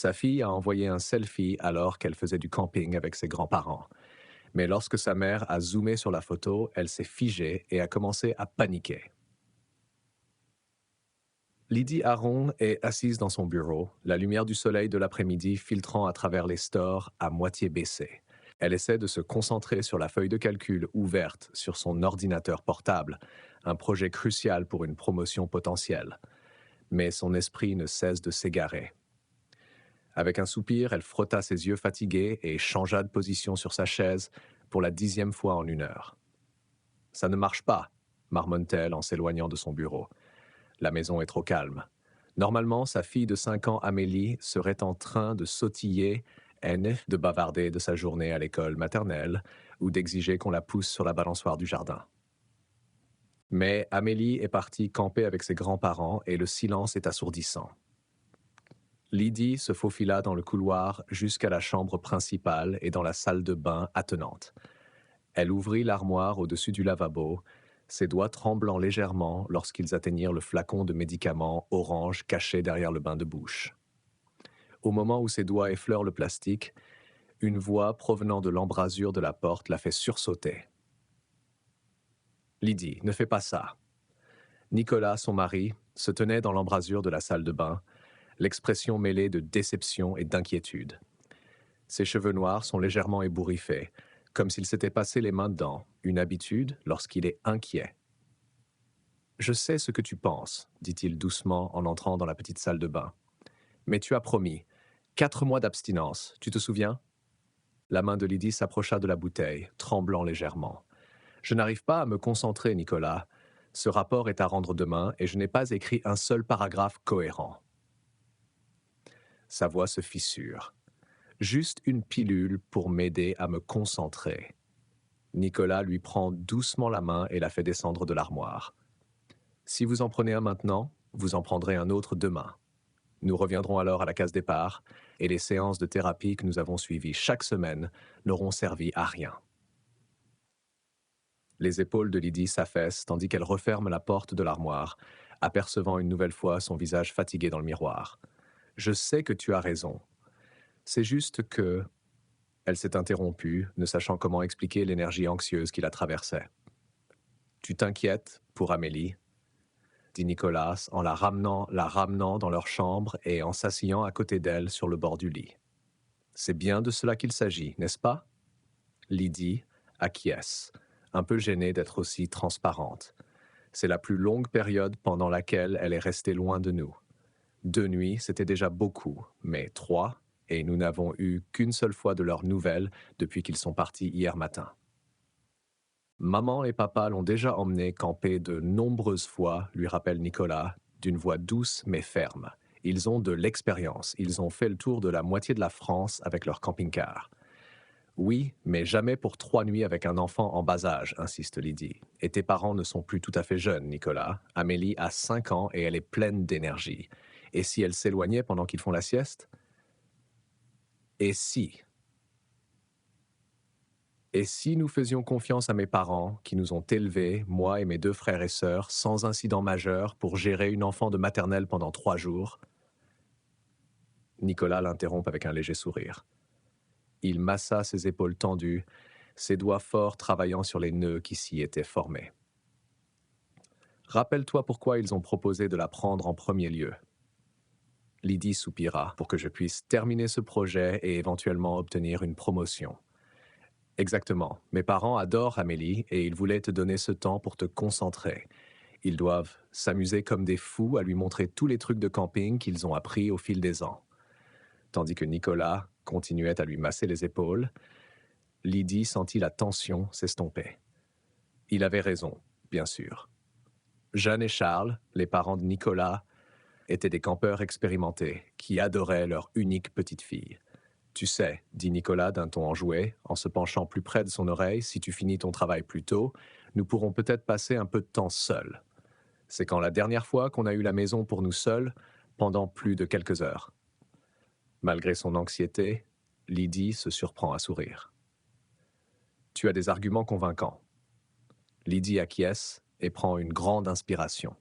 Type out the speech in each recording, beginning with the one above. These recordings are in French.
Sa fille a envoyé un selfie alors qu'elle faisait du camping avec ses grands-parents. Mais lorsque sa mère a zoomé sur la photo, elle s'est figée et a commencé à paniquer. Lydie Aron est assise dans son bureau, la lumière du soleil de l'après-midi filtrant à travers les stores à moitié baissés. Elle essaie de se concentrer sur la feuille de calcul ouverte sur son ordinateur portable, un projet crucial pour une promotion potentielle. Mais son esprit ne cesse de s'égarer. Avec un soupir, elle frotta ses yeux fatigués et changea de position sur sa chaise pour la 10e fois en 1 heure. Ça ne marche pas, marmonne-t-elle en s'éloignant de son bureau. La maison est trop calme. Normalement, sa fille de 5 ans, Amélie, serait en train de sautiller haine, de bavarder de sa journée à l'école maternelle ou d'exiger qu'on la pousse sur la balançoire du jardin. Mais Amélie est partie camper avec ses grands-parents et le silence est assourdissant. Lydie se faufila dans le couloir jusqu'à la chambre principale et dans la salle de bain attenante. Elle ouvrit l'armoire au-dessus du lavabo, ses doigts tremblant légèrement lorsqu'ils atteignirent le flacon de médicaments orange caché derrière le bain de bouche. Au moment où ses doigts effleurent le plastique, une voix provenant de l'embrasure de la porte la fait sursauter. « Lydie, ne fais pas ça. » Nicolas, son mari, se tenait dans l'embrasure de la salle de bain, l'expression mêlée de déception et d'inquiétude. Ses cheveux noirs sont légèrement ébouriffés, comme s'il s'était passé les mains dedans, une habitude lorsqu'il est inquiet. « Je sais ce que tu penses, dit-il doucement en entrant dans la petite salle de bain. Mais tu as promis. 4 mois d'abstinence, tu te souviens? La main de Lydie s'approcha de la bouteille, tremblant légèrement. Je n'arrive pas à me concentrer, Nicolas. Ce rapport est à rendre demain et je n'ai pas écrit un seul paragraphe cohérent. Sa voix se fissure. Juste une pilule pour m'aider à me concentrer. Nicolas lui prend doucement la main et la fait descendre de l'armoire. Si vous en prenez un maintenant, vous en prendrez un autre demain. Nous reviendrons alors à la case départ et les séances de thérapie que nous avons suivies chaque semaine n'auront servi à rien. Les épaules de Lydie s'affaissent tandis qu'elle referme la porte de l'armoire, apercevant une nouvelle fois son visage fatigué dans le miroir. « Je sais que tu as raison. C'est juste que... » Elle s'est interrompue, ne sachant comment expliquer l'énergie anxieuse qui la traversait. « Tu t'inquiètes pour Amélie ?» dit Nicolas en la ramenant dans leur chambre et en s'asseyant à côté d'elle sur le bord du lit. « C'est bien de cela qu'il s'agit, n'est-ce pas ?» Lydie acquiesce, un peu gênée d'être aussi transparente. C'est la plus longue période pendant laquelle elle est restée loin de nous. 2 nuits, c'était déjà beaucoup, mais 3, et nous n'avons eu qu'une seule fois de leurs nouvelles depuis qu'ils sont partis hier matin. Maman et papa l'ont déjà emmené camper de nombreuses fois, lui rappelle Nicolas, d'une voix douce mais ferme. Ils ont de l'expérience, ils ont fait le tour de la moitié de la France avec leur camping-car. Oui, mais jamais pour 3 nuits avec un enfant en bas âge, insiste Lydie. Et tes parents ne sont plus tout à fait jeunes, Nicolas. Amélie a 5 ans et elle est pleine d'énergie. Et si elle s'éloignait pendant qu'ils font la sieste? Et si? Et si nous faisions confiance à mes parents, qui nous ont élevés, moi et mes 2 frères et sœurs, sans incident majeur, pour gérer une enfant de maternelle pendant 3 jours? Nicolas l'interrompt avec un léger sourire. Il massa ses épaules tendues, ses doigts forts travaillant sur les nœuds qui s'y étaient formés. Rappelle-toi pourquoi ils ont proposé de la prendre en premier lieu. Lydie soupira pour que je puisse terminer ce projet et éventuellement obtenir une promotion. Exactement. Mes parents adorent Amélie et ils voulaient te donner ce temps pour te concentrer. Ils doivent s'amuser comme des fous à lui montrer tous les trucs de camping qu'ils ont appris au fil des ans. Tandis que Nicolas continuait à lui masser les épaules, Lydie sentit la tension s'estomper. Il avait raison, bien sûr. Jeanne et Charles, les parents de Nicolas, étaient des campeurs expérimentés qui adoraient leur unique petite fille. Tu sais, dit Nicolas d'un ton enjoué, en se penchant plus près de son oreille, si tu finis ton travail plus tôt, nous pourrons peut-être passer un peu de temps seuls. C'est quand la dernière fois qu'on a eu la maison pour nous seuls, pendant plus de quelques heures. Malgré son anxiété, Lydie se surprend à sourire. Tu as des arguments convaincants. Lydie acquiesce et prend une grande inspiration.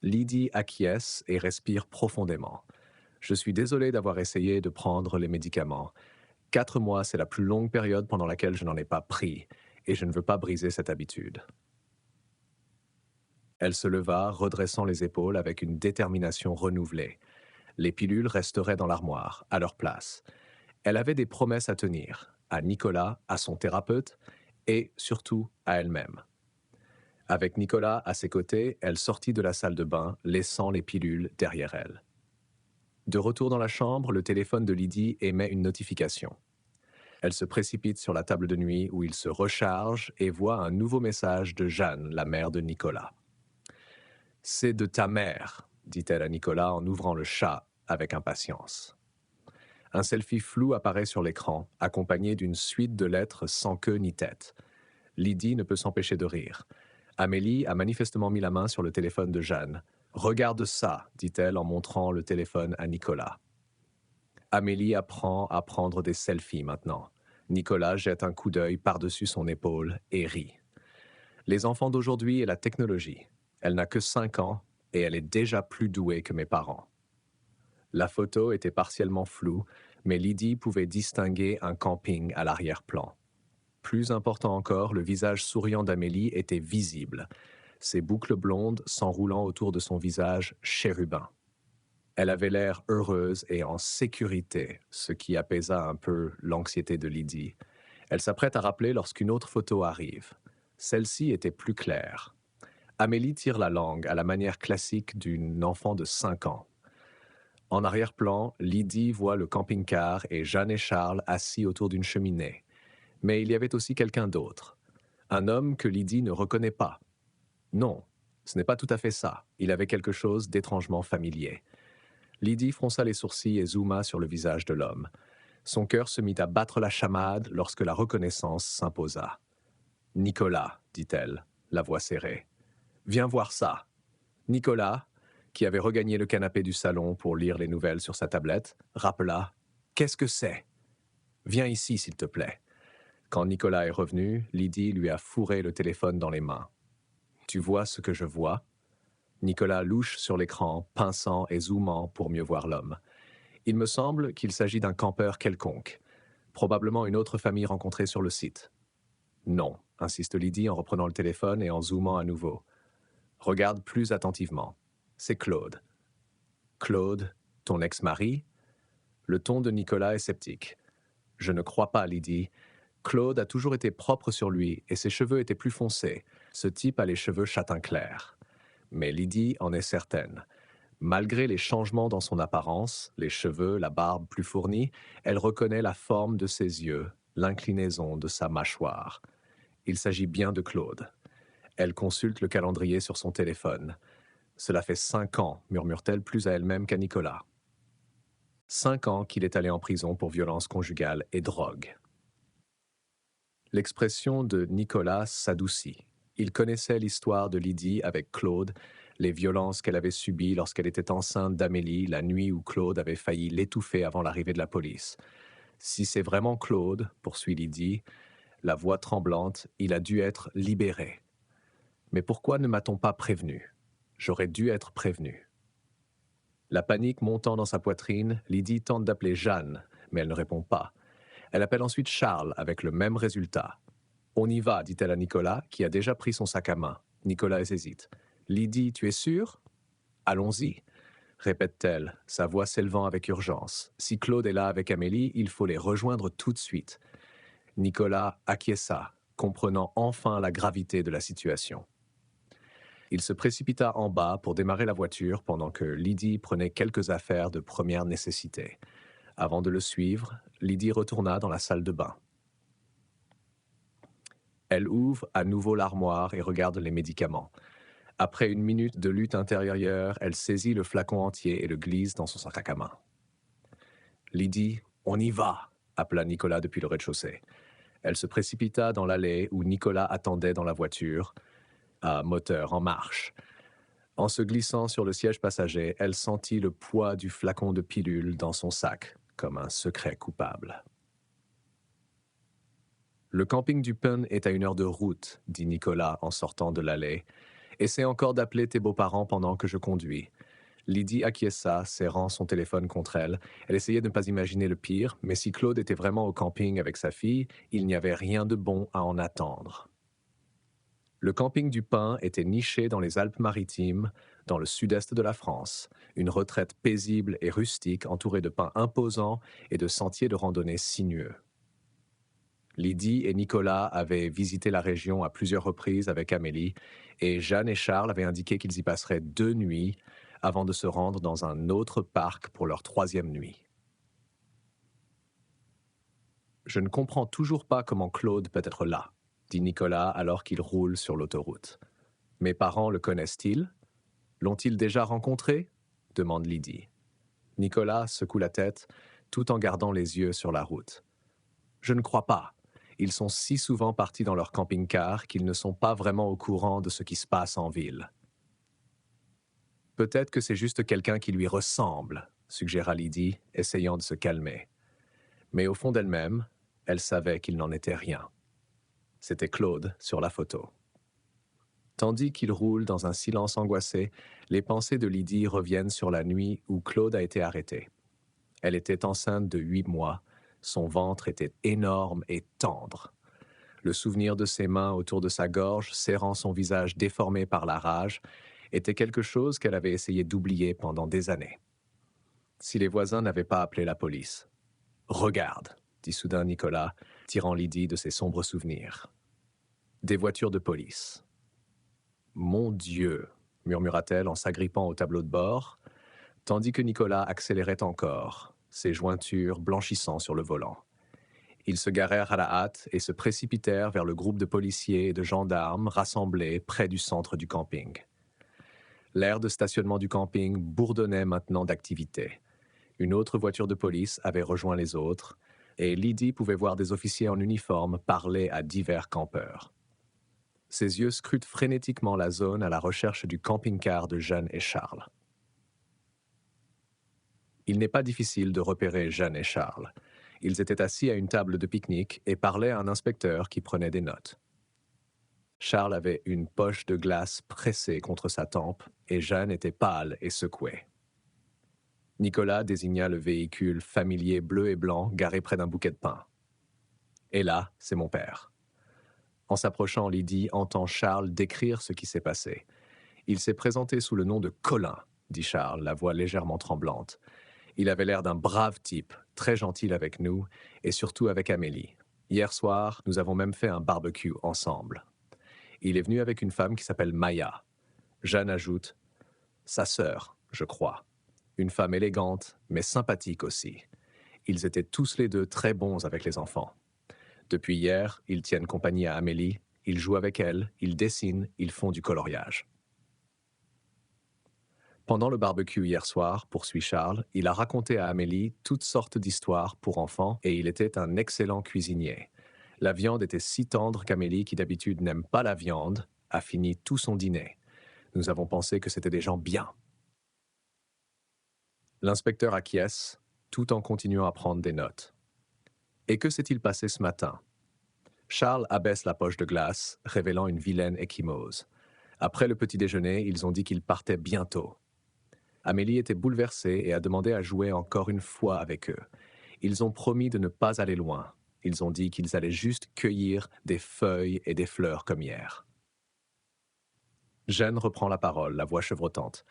Lydie acquiesce et respire profondément. Je suis désolé d'avoir essayé de prendre les médicaments. 4 mois, c'est la plus longue période pendant laquelle je n'en ai pas pris, et je ne veux pas briser cette habitude. Elle se leva, redressant les épaules avec une détermination renouvelée. Les pilules resteraient dans l'armoire, à leur place. Elle avait des promesses à tenir, à Nicolas, à son thérapeute, et surtout à elle-même. Avec Nicolas à ses côtés, elle sortit de la salle de bain, laissant les pilules derrière elle. De retour dans la chambre, le téléphone de Lydie émet une notification. Elle se précipite sur la table de nuit où il se recharge et voit un nouveau message de Jeanne, la mère de Nicolas. « C'est de ta mère », dit-elle à Nicolas en ouvrant le chat avec impatience. Un selfie flou apparaît sur l'écran, accompagné d'une suite de lettres sans queue ni tête. Lydie ne peut s'empêcher de rire. Amélie a manifestement mis la main sur le téléphone de Jeanne. « Regarde ça », dit-elle en montrant le téléphone à Nicolas. Amélie apprend à prendre des selfies maintenant. Nicolas jette un coup d'œil par-dessus son épaule et rit. Les enfants d'aujourd'hui et la technologie. Elle n'a que 5 ans et elle est déjà plus douée que mes parents. La photo était partiellement floue, mais Lydie pouvait distinguer un camping à l'arrière-plan. Plus important encore, le visage souriant d'Amélie était visible, ses boucles blondes s'enroulant autour de son visage chérubin. Elle avait l'air heureuse et en sécurité, ce qui apaisa un peu l'anxiété de Lydie. Elle s'apprête à rappeler lorsqu'une autre photo arrive. Celle-ci était plus claire. Amélie tire la langue à la manière classique d'une enfant de 5 ans. En arrière-plan, Lydie voit le camping-car et Jeanne et Charles assis autour d'une cheminée. Mais il y avait aussi quelqu'un d'autre. Un homme que Lydie ne reconnaît pas. Non, ce n'est pas tout à fait ça. Il avait quelque chose d'étrangement familier. Lydie fronça les sourcils et zooma sur le visage de l'homme. Son cœur se mit à battre la chamade lorsque la reconnaissance s'imposa. « Nicolas », dit-elle, la voix serrée. « Viens voir ça. » Nicolas, qui avait regagné le canapé du salon pour lire les nouvelles sur sa tablette, rappela « Qu'est-ce que c'est ? Viens ici, s'il te plaît. » Quand Nicolas est revenu, Lydie lui a fourré le téléphone dans les mains. « Tu vois ce que je vois ?» Nicolas louche sur l'écran, pinçant et zoomant pour mieux voir l'homme. Il me semble qu'il s'agit d'un campeur quelconque, probablement une autre famille rencontrée sur le site. Non, insiste Lydie en reprenant le téléphone et en zoomant à nouveau. Regarde plus attentivement. C'est Claude. Claude, ton ex-mari? Le ton de Nicolas est sceptique. Je ne crois pas, Lydie. Claude a toujours été propre sur lui et ses cheveux étaient plus foncés. Ce type a les cheveux châtain clair. Mais Lydie en est certaine. Malgré les changements dans son apparence, les cheveux, la barbe plus fournie, elle reconnaît la forme de ses yeux, l'inclinaison de sa mâchoire. Il s'agit bien de Claude. Elle consulte le calendrier sur son téléphone. Cela fait 5 ans, murmure-t-elle plus à elle-même qu'à Nicolas. 5 ans qu'il est allé en prison pour violence conjugale et drogue. L'expression de Nicolas s'adoucit. Il connaissait l'histoire de Lydie avec Claude, les violences qu'elle avait subies lorsqu'elle était enceinte d'Amélie la nuit où Claude avait failli l'étouffer avant l'arrivée de la police. Si c'est vraiment Claude, poursuit Lydie, la voix tremblante, il a dû être libéré. Mais pourquoi ne m'a-t-on pas prévenu? J'aurais dû être prévenu. La panique montant dans sa poitrine, Lydie tente d'appeler Jeanne, mais elle ne répond pas. Elle appelle ensuite Charles avec le même résultat. « On y va », dit-elle à Nicolas, qui a déjà pris son sac à main. Nicolas hésite. « Lydie, tu es sûre ?»« Allons-y », répète-t-elle, sa voix s'élevant avec urgence. « Si Claude est là avec Amélie, il faut les rejoindre tout de suite. » Nicolas acquiesça, comprenant enfin la gravité de la situation. Il se précipita en bas pour démarrer la voiture pendant que Lydie prenait quelques affaires de première nécessité. Avant de le suivre, Lydie retourna dans la salle de bain. Elle ouvre à nouveau l'armoire et regarde les médicaments. Après une minute de lutte intérieure, elle saisit le flacon entier et le glisse dans son sac à main. « Lydie, on y va !» appela Nicolas depuis le rez-de-chaussée. Elle se précipita dans l'allée où Nicolas attendait dans la voiture, à moteur en marche. En se glissant sur le siège passager, elle sentit le poids du flacon de pilules dans son sac, comme un secret coupable. « Le camping du Pun est à 1 heure de route, » dit Nicolas en sortant de l'allée. « Essaie encore d'appeler tes beaux-parents pendant que je conduis. Lydie acquiesça, serrant son téléphone contre elle. Elle essayait de ne pas imaginer le pire, mais si Claude était vraiment au camping avec sa fille, il n'y avait rien de bon à en attendre. Le camping du Pin était niché dans les Alpes-Maritimes, dans le sud-est de la France, une retraite paisible et rustique entourée de pins imposants et de sentiers de randonnée sinueux. Lydie et Nicolas avaient visité la région à plusieurs reprises avec Amélie, et Jeanne et Charles avaient indiqué qu'ils y passeraient 2 nuits avant de se rendre dans un autre parc pour leur 3e nuit. Je ne comprends toujours pas comment Claude peut être là, dit Nicolas alors qu'il roule sur l'autoroute. Mes parents le connaissent-ils? L'ont-ils déjà rencontré? Demande Lydie. Nicolas secoue la tête tout en gardant les yeux sur la route. Je ne crois pas. Ils sont si souvent partis dans leur camping-car qu'ils ne sont pas vraiment au courant de ce qui se passe en ville. Peut-être que c'est juste quelqu'un qui lui ressemble, suggéra Lydie, essayant de se calmer. Mais au fond d'elle-même, elle savait qu'il n'en était rien. C'était Claude sur la photo. Tandis qu'il roule dans un silence angoissé, les pensées de Lydie reviennent sur la nuit où Claude a été arrêté. Elle était enceinte de 8 mois, son ventre était énorme et tendre. Le souvenir de ses mains autour de sa gorge, serrant son visage déformé par la rage, était quelque chose qu'elle avait essayé d'oublier pendant des années. Si les voisins n'avaient pas appelé la police. « Regarde », dit soudain Nicolas, tirant Lydie de ses sombres souvenirs. Des voitures de police. « Mon Dieu », murmura-t-elle en s'agrippant au tableau de bord, tandis que Nicolas accélérait encore, ses jointures blanchissant sur le volant. Ils se garèrent à la hâte et se précipitèrent vers le groupe de policiers et de gendarmes rassemblés près du centre du camping. L'aire de stationnement du camping bourdonnait maintenant d'activité. Une autre voiture de police avait rejoint les autres, et Lydie pouvait voir des officiers en uniforme parler à divers campeurs. Ses yeux scrutent frénétiquement la zone à la recherche du camping-car de Jeanne et Charles. Il n'est pas difficile de repérer Jeanne et Charles. Ils étaient assis à une table de pique-nique et parlaient à un inspecteur qui prenait des notes. Charles avait une poche de glace pressée contre sa tempe et Jeanne était pâle et secouée. Nicolas désigna le véhicule familier bleu et blanc garé près d'un bouquet de pins. « Et là, c'est mon père. » En s'approchant, Lydie entend Charles décrire ce qui s'est passé. « Il s'est présenté sous le nom de Colin, » dit Charles, la voix légèrement tremblante. Il avait l'air d'un brave type, très gentil avec nous, et surtout avec Amélie. Hier soir, nous avons même fait un barbecue ensemble. Il est venu avec une femme qui s'appelle Maya. Jeanne ajoute « sa sœur, je crois. Une femme élégante, mais sympathique aussi. Ils étaient tous les deux très bons avec les enfants. Depuis hier, ils tiennent compagnie à Amélie, ils jouent avec elle, ils dessinent, ils font du coloriage. » Pendant le barbecue hier soir, poursuit Charles, il a raconté à Amélie toutes sortes d'histoires pour enfants et il était un excellent cuisinier. La viande était si tendre qu'Amélie, qui d'habitude n'aime pas la viande, a fini tout son dîner. Nous avons pensé que c'était des gens bien. L'inspecteur acquiesce, tout en continuant à prendre des notes. Et que s'est-il passé ce matin? Charles abaisse la poche de glace, révélant une vilaine ecchymose. Après le petit déjeuner, ils ont dit qu'ils partaient bientôt. Amélie était bouleversée et a demandé à jouer encore une fois avec eux. Ils ont promis de ne pas aller loin. Ils ont dit qu'ils allaient juste cueillir des feuilles et des fleurs comme hier. Jeanne reprend la parole, la voix chevrotante.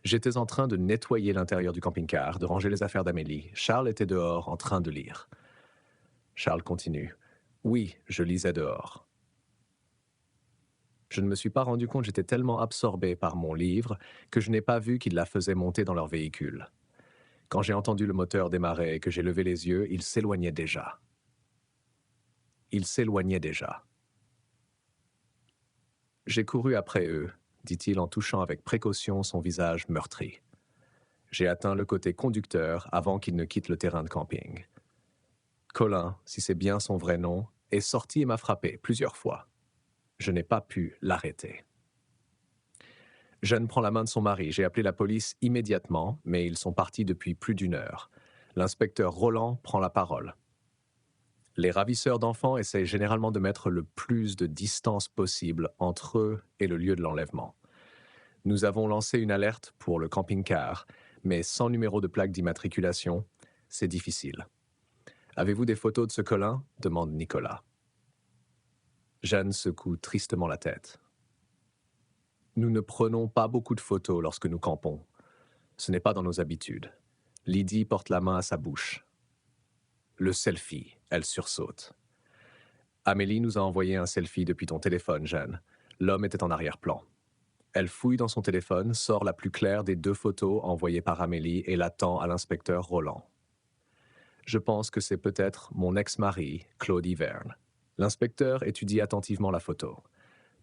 J'étais en train de nettoyer l'intérieur du camping-car, de ranger les affaires d'Amélie. Charles était dehors, en train de lire. Charles continue. Oui, je lisais dehors. Je ne me suis pas rendu compte, j'étais tellement absorbé par mon livre que je n'ai pas vu qu'ils la faisaient monter dans leur véhicule. Quand j'ai entendu le moteur démarrer et que j'ai levé les yeux, ils s'éloignaient déjà. Ils s'éloignaient déjà. J'ai couru après eux, dit-il en touchant avec précaution son visage meurtri. J'ai atteint le côté conducteur avant qu'il ne quitte le terrain de camping. Colin, si c'est bien son vrai nom, est sorti et m'a frappé plusieurs fois. Je n'ai pas pu l'arrêter. Jeanne prend la main de son mari. J'ai appelé la police immédiatement, mais ils sont partis depuis plus d'1 heure. L'inspecteur Roland prend la parole. Les ravisseurs d'enfants essayent généralement de mettre le plus de distance possible entre eux et le lieu de l'enlèvement. Nous avons lancé une alerte pour le camping-car, mais sans numéro de plaque d'immatriculation, c'est difficile. Avez-vous des photos de ce colin? Demande Nicolas. Jeanne secoue tristement la tête. Nous ne prenons pas beaucoup de photos lorsque nous campons. Ce n'est pas dans nos habitudes. Lydie porte la main à sa bouche. Le selfie, elle sursaute. Amélie nous a envoyé un selfie depuis ton téléphone, Jeanne. L'homme était en arrière-plan. Elle fouille dans son téléphone, sort la plus claire des 2 photos envoyées par Amélie et la tend à l'inspecteur Roland. Je pense que c'est peut-être mon ex-mari, Claude Hiverne. L'inspecteur étudie attentivement la photo.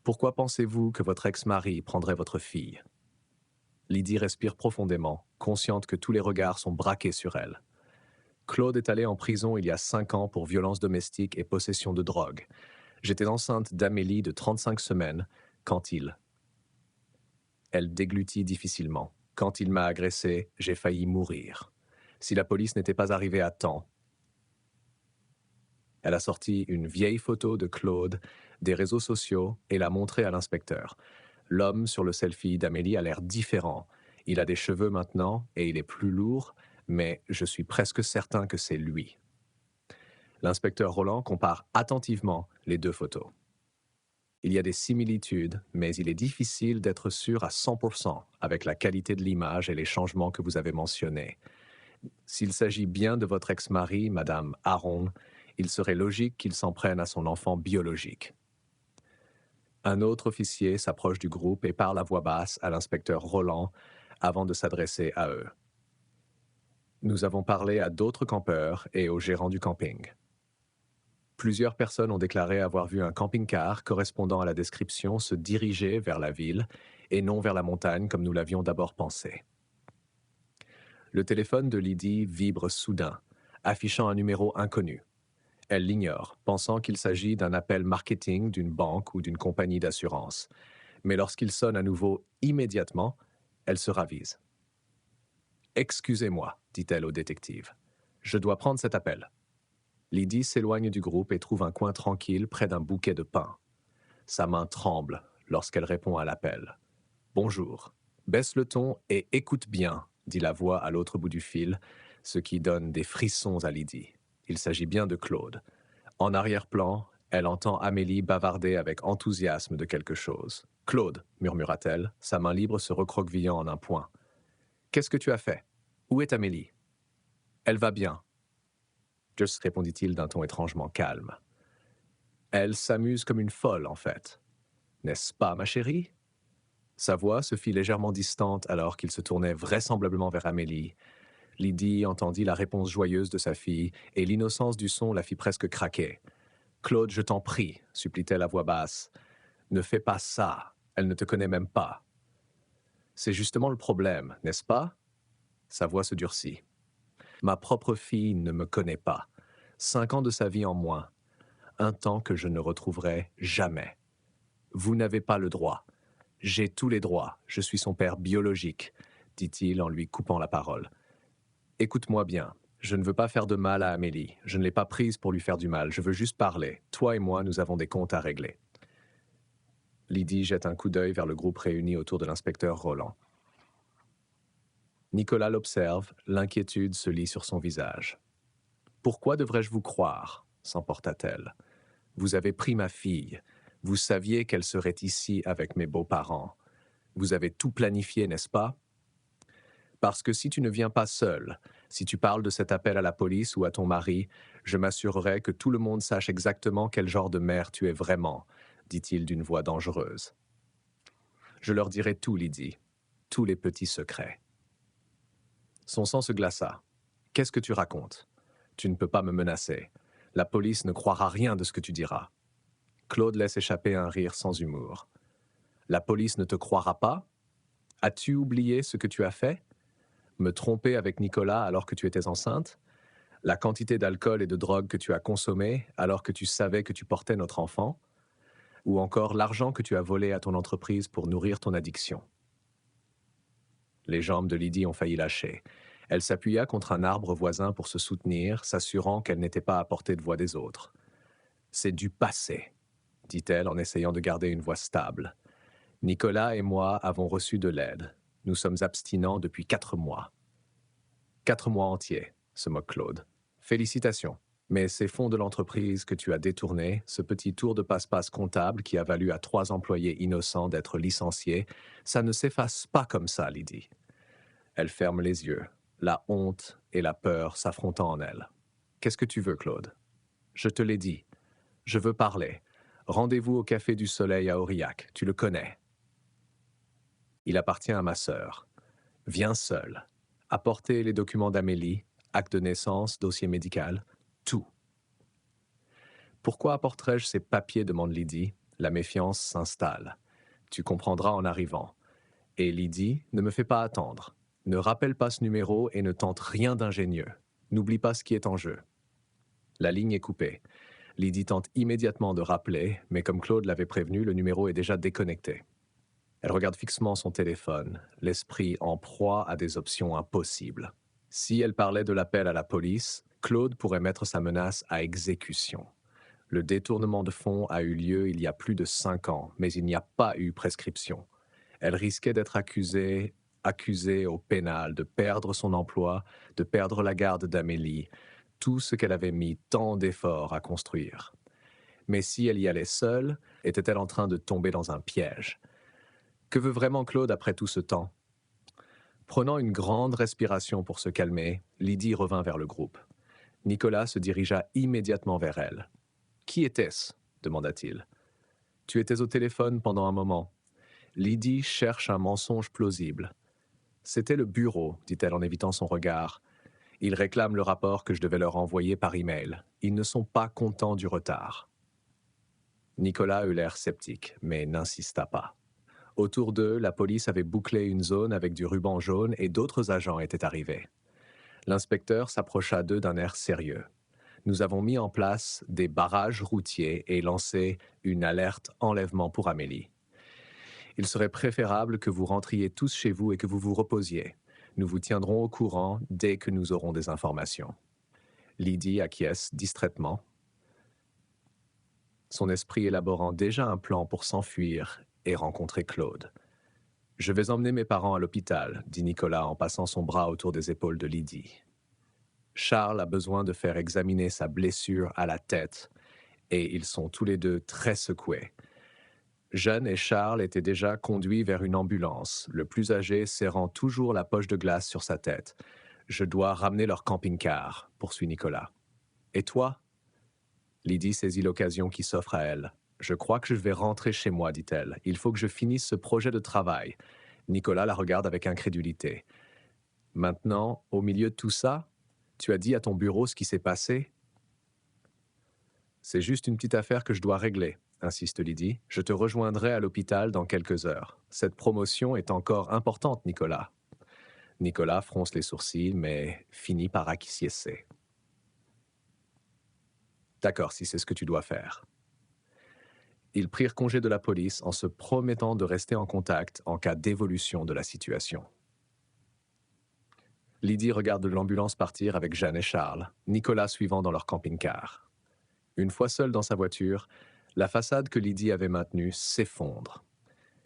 Pourquoi pensez-vous que votre ex-mari prendrait votre fille? Lydie respire profondément, consciente que tous les regards sont braqués sur elle. Claude est allé en prison il y a 5 ans pour violence domestique et possession de drogue. J'étais enceinte d'Amélie de 35 semaines quand il... Elle déglutit difficilement. Quand il m'a agressée, j'ai failli mourir. Si la police n'était pas arrivée à temps... Elle a sorti une vieille photo de Claude des réseaux sociaux et l'a montrée à l'inspecteur. L'homme sur le selfie d'Amélie a l'air différent. Il a des cheveux maintenant et il est plus lourd, mais je suis presque certain que c'est lui. L'inspecteur Roland compare attentivement les 2 photos. Il y a des similitudes, mais il est difficile d'être sûr à 100% avec la qualité de l'image et les changements que vous avez mentionnés. S'il s'agit bien de votre ex-mari, Madame Aron, il serait logique qu'il s'en prenne à son enfant biologique. Un autre officier s'approche du groupe et parle à voix basse à l'inspecteur Roland avant de s'adresser à eux. Nous avons parlé à d'autres campeurs et au gérant du camping. Plusieurs personnes ont déclaré avoir vu un camping-car correspondant à la description se diriger vers la ville et non vers la montagne comme nous l'avions d'abord pensé. Le téléphone de Lydie vibre soudain, affichant un numéro inconnu. Elle l'ignore, pensant qu'il s'agit d'un appel marketing d'une banque ou d'une compagnie d'assurance. Mais lorsqu'il sonne à nouveau immédiatement, elle se ravise. « Excusez-moi, dit-elle au détective. Je dois prendre cet appel. » Lydie s'éloigne du groupe et trouve un coin tranquille près d'un bouquet de pins. Sa main tremble lorsqu'elle répond à l'appel. « Bonjour. Baisse le ton et écoute bien, » dit la voix à l'autre bout du fil, ce qui donne des frissons à Lydie. Il s'agit bien de Claude. En arrière-plan, elle entend Amélie bavarder avec enthousiasme de quelque chose. « Claude, » murmura-t-elle, sa main libre se recroquevillant en un point. « Qu'est-ce que tu as fait? Où est Amélie? »« Elle va bien. » Just répondit-il d'un ton étrangement calme. « Elle s'amuse comme une folle, en fait. N'est-ce pas, ma chérie ?» Sa voix se fit légèrement distante alors qu'il se tournait vraisemblablement vers Amélie. Lydie entendit la réponse joyeuse de sa fille, et l'innocence du son la fit presque craquer. « Claude, je t'en prie, » supplie-t-elle à voix basse. « Ne fais pas ça, elle ne te connaît même pas. » C'est justement le problème, n'est-ce pas? Sa voix se durcit. « Ma propre fille ne me connaît pas. 5 ans de sa vie en moins. Un temps que je ne retrouverai jamais. Vous n'avez pas le droit. J'ai tous les droits, je suis son père biologique, dit-il en lui coupant la parole. Écoute-moi bien, je ne veux pas faire de mal à Amélie, je ne l'ai pas prise pour lui faire du mal, je veux juste parler. Toi et moi, nous avons des comptes à régler. Lydie jette un coup d'œil vers le groupe réuni autour de l'inspecteur Roland. Nicolas l'observe, l'inquiétude se lit sur son visage. « Pourquoi devrais-je vous croire ?» s'emporta-t-elle. « Vous avez pris ma fille. Vous saviez qu'elle serait ici avec mes beaux-parents. Vous avez tout planifié, n'est-ce pas? Parce que si tu ne viens pas seul, si tu parles de cet appel à la police ou à ton mari, je m'assurerai que tout le monde sache exactement quel genre de mère tu es vraiment, dit-il d'une voix dangereuse. Je leur dirai tout, Lydie, tous les petits secrets. » Son sang se glaça. « Qu'est-ce que tu racontes? Tu ne peux pas me menacer. La police ne croira rien de ce que tu diras. » Claude laisse échapper un rire sans humour. « La police ne te croira pas? As-tu oublié ce que tu as fait? Me tromper avec Nicolas alors que tu étais enceinte? La quantité d'alcool et de drogue que tu as consommée alors que tu savais que tu portais notre enfant? Ou encore l'argent que tu as volé à ton entreprise pour nourrir ton addiction? » Les jambes de Lydie ont failli lâcher. Elle s'appuya contre un arbre voisin pour se soutenir, s'assurant qu'elle n'était pas à portée de voix des autres. « C'est du passé, » dit-elle en essayant de garder une voix stable. « Nicolas et moi avons reçu de l'aide. Nous sommes abstinents depuis 4 mois. 4 mois entiers, se moque Claude. Félicitations. Mais ces fonds de l'entreprise que tu as détournés, ce petit tour de passe-passe comptable qui a valu à 3 employés innocents d'être licenciés, ça ne s'efface pas comme ça, Lydie. Elle ferme les yeux, la honte et la peur s'affrontant en elle. Qu'est-ce que tu veux, Claude? Je te l'ai dit. Je veux parler. Rendez-vous au Café du Soleil à Aurillac. Tu le connais. Il appartient à ma sœur. Viens seul. Apportez les documents d'Amélie, acte de naissance, dossier médical, tout. Pourquoi apporterais-je ces papiers, demande Lydie. La méfiance s'installe. Tu comprendras en arrivant. Et Lydie, ne me fais pas attendre. Ne rappelle pas ce numéro et ne tente rien d'ingénieux. N'oublie pas ce qui est en jeu. La ligne est coupée. Lydie tente immédiatement de rappeler, mais comme Claude l'avait prévenu, le numéro est déjà déconnecté. Elle regarde fixement son téléphone, l'esprit en proie à des options impossibles. Si elle parlait de l'appel à la police, Claude pourrait mettre sa menace à exécution. Le détournement de fonds a eu lieu il y a plus de 5 ans, mais il n'y a pas eu prescription. Elle risquait d'être accusée au pénal, de perdre son emploi, de perdre la garde d'Amélie, tout ce qu'elle avait mis tant d'efforts à construire. Mais si elle y allait seule, était-elle en train de tomber dans un piège? Que veut vraiment Claude après tout ce temps? Prenant une grande respiration pour se calmer, Lydie revint vers le groupe. Nicolas se dirigea immédiatement vers elle. « Qui était-ce » demanda-t-il. « Tu étais au téléphone pendant un moment. » Lydie cherche un mensonge plausible. « C'était le bureau, dit-elle en évitant son regard. Ils réclament le rapport que je devais leur envoyer par email. Ils ne sont pas contents du retard. » Nicolas eut l'air sceptique, mais n'insista pas. Autour d'eux, la police avait bouclé une zone avec du ruban jaune et d'autres agents étaient arrivés. L'inspecteur s'approcha d'eux d'un air sérieux. Nous avons mis en place des barrages routiers et lancé une alerte enlèvement pour Amélie. Il serait préférable que vous rentriez tous chez vous et que vous vous reposiez. Nous vous tiendrons au courant dès que nous aurons des informations. Lydie acquiesce distraitement, son esprit élaborant déjà un plan pour s'enfuir et rencontrer Claude. « Je vais emmener mes parents à l'hôpital, » dit Nicolas en passant son bras autour des épaules de Lydie. Charles a besoin de faire examiner sa blessure à la tête et ils sont tous les deux très secoués. Jeanne et Charles étaient déjà conduits vers une ambulance, le plus âgé serrant toujours la poche de glace sur sa tête. « Je dois ramener leur camping-car, » poursuit Nicolas. « Et toi ?» Lydie saisit l'occasion qui s'offre à elle. « Je crois que je vais rentrer chez moi, dit-elle. Il faut que je finisse ce projet de travail. » Nicolas la regarde avec incrédulité. « Maintenant, au milieu de tout ça, tu as dit à ton bureau ce qui s'est passé? » « C'est juste une petite affaire que je dois régler, » insiste Lydie. « Je te rejoindrai à l'hôpital dans quelques heures. Cette promotion est encore importante, Nicolas. » Nicolas fronce les sourcils, mais finit par acquiescer. « D'accord, si c'est ce que tu dois faire. » Ils prirent congé de la police en se promettant de rester en contact en cas d'évolution de la situation. Lydie regarde l'ambulance partir avec Jeanne et Charles, Nicolas suivant dans leur camping-car. Une fois seule dans sa voiture, la façade que Lydie avait maintenue s'effondre.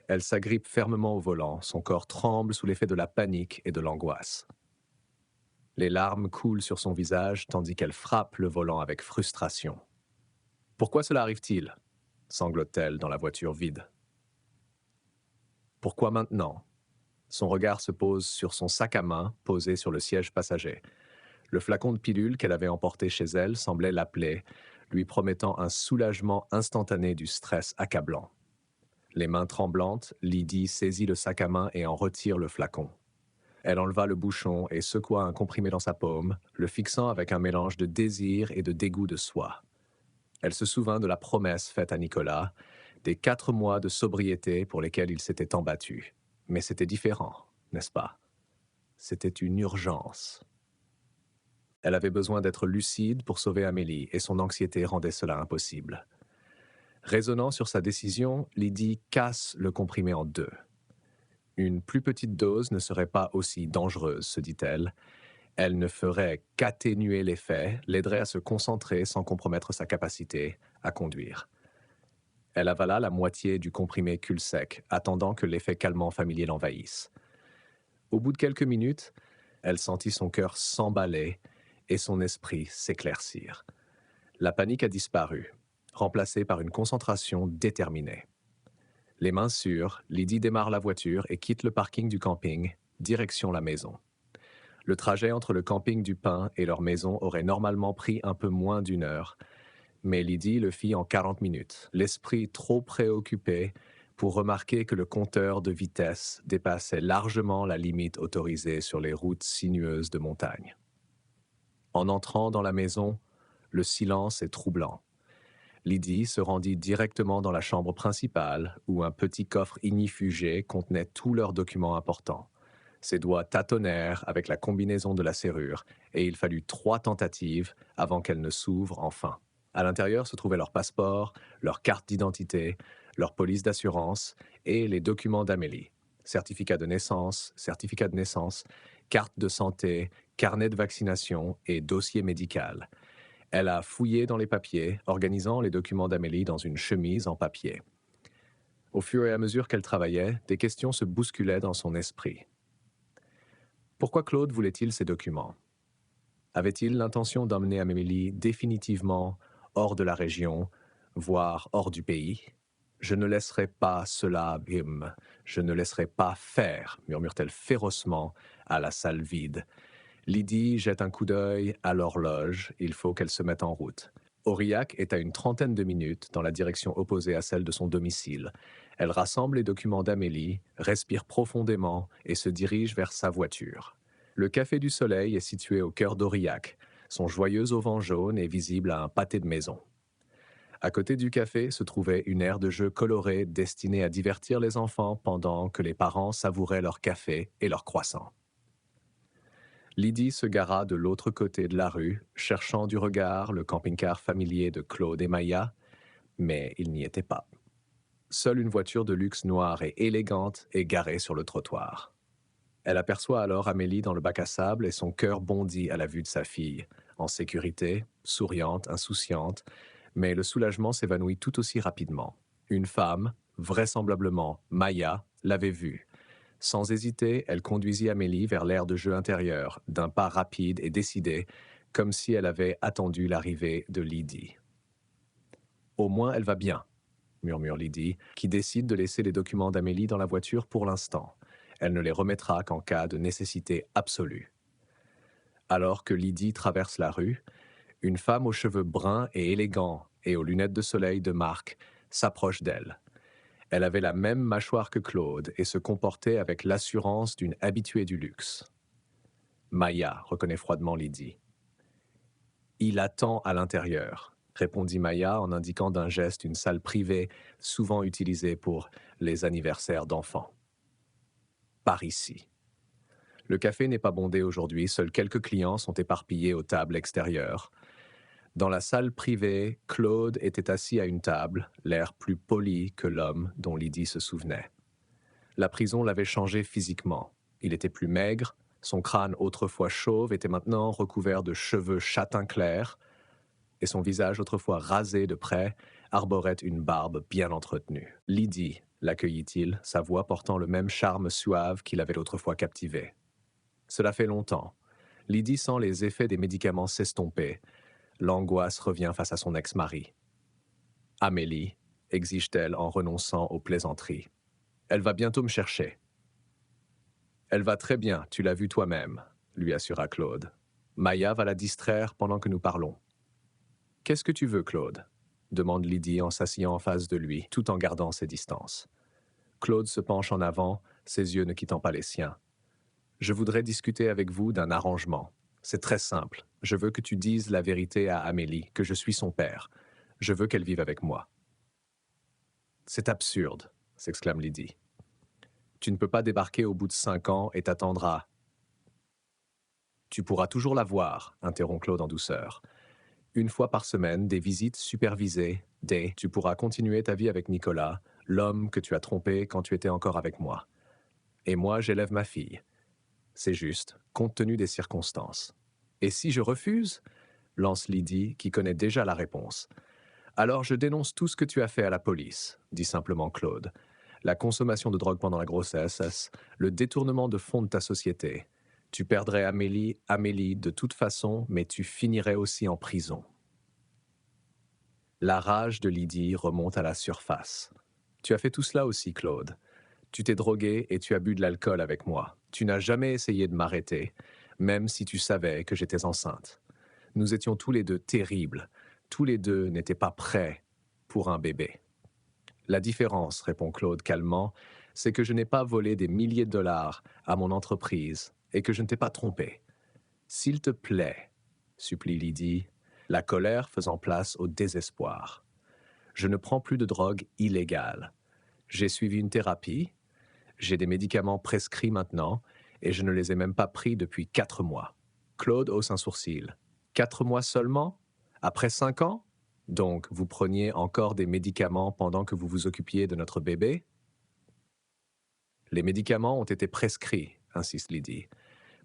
Elle s'agrippe fermement au volant, son corps tremble sous l'effet de la panique et de l'angoisse. Les larmes coulent sur son visage tandis qu'elle frappe le volant avec frustration. « Pourquoi cela arrive-t-il » sanglote-t-elle dans la voiture vide. « Pourquoi maintenant ?» Son regard se pose sur son sac à main posé sur le siège passager. Le flacon de pilule qu'elle avait emporté chez elle semblait l'appeler, lui promettant un soulagement instantané du stress accablant. Les mains tremblantes, Lydie saisit le sac à main et en retire le flacon. Elle enleva le bouchon et secoua un comprimé dans sa paume, le fixant avec un mélange de désir et de dégoût de soi. Elle se souvint de la promesse faite à Nicolas, des 4 mois de sobriété pour lesquels il s'était embattu. Mais c'était différent, n'est-ce pas? C'était une urgence. Elle avait besoin d'être lucide pour sauver Amélie, et son anxiété rendait cela impossible. Raisonnant sur sa décision, Lydie casse le comprimé en 2. Une plus petite dose ne serait pas aussi dangereuse, se dit-elle. Elle ne ferait qu'atténuer l'effet, l'aiderait à se concentrer sans compromettre sa capacité à conduire. Elle avala la moitié du comprimé cul-sec, attendant que l'effet calmant familier l'envahisse. Au bout de quelques minutes, elle sentit son cœur s'emballer et son esprit s'éclaircir. La panique a disparu, remplacée par une concentration déterminée. Les mains sûres, Lydie démarre la voiture et quitte le parking du camping, direction la maison. Le trajet entre le camping du Pin et leur maison aurait normalement pris un peu moins d'une heure, mais Lydie le fit en 40 minutes, l'esprit trop préoccupé pour remarquer que le compteur de vitesse dépassait largement la limite autorisée sur les routes sinueuses de montagne. En entrant dans la maison, le silence est troublant. Lydie se rendit directement dans la chambre principale, où un petit coffre ignifugé contenait tous leurs documents importants. Ses doigts tâtonnèrent avec la combinaison de la serrure, et il fallut 3 tentatives avant qu'elle ne s'ouvre enfin. À l'intérieur se trouvaient leurs passeports, leurs cartes d'identité, leur police d'assurance et les documents d'Amélie. Certificat de naissance, carte de santé, carnet de vaccination et dossier médical. Elle a fouillé dans les papiers, organisant les documents d'Amélie dans une chemise en papier. Au fur et à mesure qu'elle travaillait, des questions se bousculaient dans son esprit. Pourquoi Claude voulait-il ces documents? Avait-il l'intention d'emmener Amélie définitivement hors de la région, voire hors du pays? Je ne laisserai pas cela, je ne laisserai pas faire, murmure-t-elle férocement à la salle vide. Lydie jette un coup d'œil à l'horloge, il faut qu'elle se mette en route. Aurillac est à une 30aine de minutes dans la direction opposée à celle de son domicile. Elle rassemble les documents d'Amélie, respire profondément et se dirige vers sa voiture. Le Café du Soleil est situé au cœur d'Aurillac. Son joyeux auvent jaune est visible à un pâté de maison. À côté du café se trouvait une aire de jeu colorée destinée à divertir les enfants pendant que les parents savouraient leur café et leur croissant. Lydie se gara de l'autre côté de la rue, cherchant du regard le camping-car familier de Claude et Maya, mais il n'y était pas. Seule une voiture de luxe noire et élégante est garée sur le trottoir. Elle aperçoit alors Amélie dans le bac à sable et son cœur bondit à la vue de sa fille, en sécurité, souriante, insouciante, mais le soulagement s'évanouit tout aussi rapidement. Une femme, vraisemblablement Maya, l'avait vue. Sans hésiter, elle conduisit Amélie vers l'aire de jeu intérieur, d'un pas rapide et décidé, comme si elle avait attendu l'arrivée de Lydie. « Au moins, elle va bien », murmure Lydie, qui décide de laisser les documents d'Amélie dans la voiture pour l'instant. Elle ne les remettra qu'en cas de nécessité absolue. Alors que Lydie traverse la rue, une femme aux cheveux bruns et élégants et aux lunettes de soleil de marque s'approche d'elle. Elle avait la même mâchoire que Claude et se comportait avec l'assurance d'une habituée du luxe. Maya, reconnaît froidement Lydie. Il attend à l'intérieur, répondit Maya en indiquant d'un geste une salle privée souvent utilisée pour les anniversaires d'enfants. Par ici. Le café n'est pas bondé aujourd'hui, seuls quelques clients sont éparpillés aux tables extérieures. Dans la salle privée, Claude était assis à une table, l'air plus poli que l'homme dont Lydie se souvenait. La prison l'avait changé physiquement. Il était plus maigre, son crâne autrefois chauve était maintenant recouvert de cheveux châtain clair, et son visage autrefois rasé de près arborait une barbe bien entretenue. Lydie, l'accueillit-il, sa voix portant le même charme suave qui l'avait autrefois captivé. Cela fait longtemps. Lydie sent les effets des médicaments s'estomper. L'angoisse revient face à son ex-mari. Amélie, exige-t-elle en renonçant aux plaisanteries. Elle va bientôt me chercher. Elle va très bien, tu l'as vu toi-même, lui assura Claude. Maya va la distraire pendant que nous parlons. Qu'est-ce que tu veux, Claude? Demande Lydie en s'asseyant en face de lui, tout en gardant ses distances. Claude se penche en avant, ses yeux ne quittant pas les siens. Je voudrais discuter avec vous d'un arrangement. C'est très simple. Je veux que tu dises la vérité à Amélie, que je suis son père. Je veux qu'elle vive avec moi. C'est absurde, s'exclame Lydie. Tu ne peux pas débarquer au bout de 5 ans et t'attendre à... Tu pourras toujours la voir, interrompt Claude en douceur. Une fois par semaine, des visites supervisées, tu pourras continuer ta vie avec Nicolas, l'homme que tu as trompé quand tu étais encore avec moi. Et moi, j'élève ma fille. C'est juste, compte tenu des circonstances. Et si je refuse? Lance Lydie, qui connaît déjà la réponse. Alors je dénonce tout ce que tu as fait à la police, dit simplement Claude. La consommation de drogue pendant la grossesse, le détournement de fonds de ta société. Tu perdrais Amélie de toute façon, mais tu finirais aussi en prison. La rage de Lydie remonte à la surface. Tu as fait tout cela aussi, Claude. Tu t'es drogué et tu as bu de l'alcool avec moi. Tu n'as jamais essayé de m'arrêter, même si tu savais que j'étais enceinte. Nous étions tous les deux terribles. Tous les deux n'étaient pas prêts pour un bébé. La différence, répond Claude calmement, c'est que je n'ai pas volé des milliers de dollars à mon entreprise et que je ne t'ai pas trompé. S'il te plaît, supplie Lydie, la colère faisant place au désespoir. Je ne prends plus de drogue illégale. J'ai suivi une thérapie, j'ai des médicaments prescrits maintenant et je ne les ai même pas pris depuis 4 mois. Claude hausse un sourcil. 4 mois seulement? Après 5 ans? Donc, vous preniez encore des médicaments pendant que vous vous occupiez de notre bébé? Les médicaments ont été prescrits, insiste Lydie.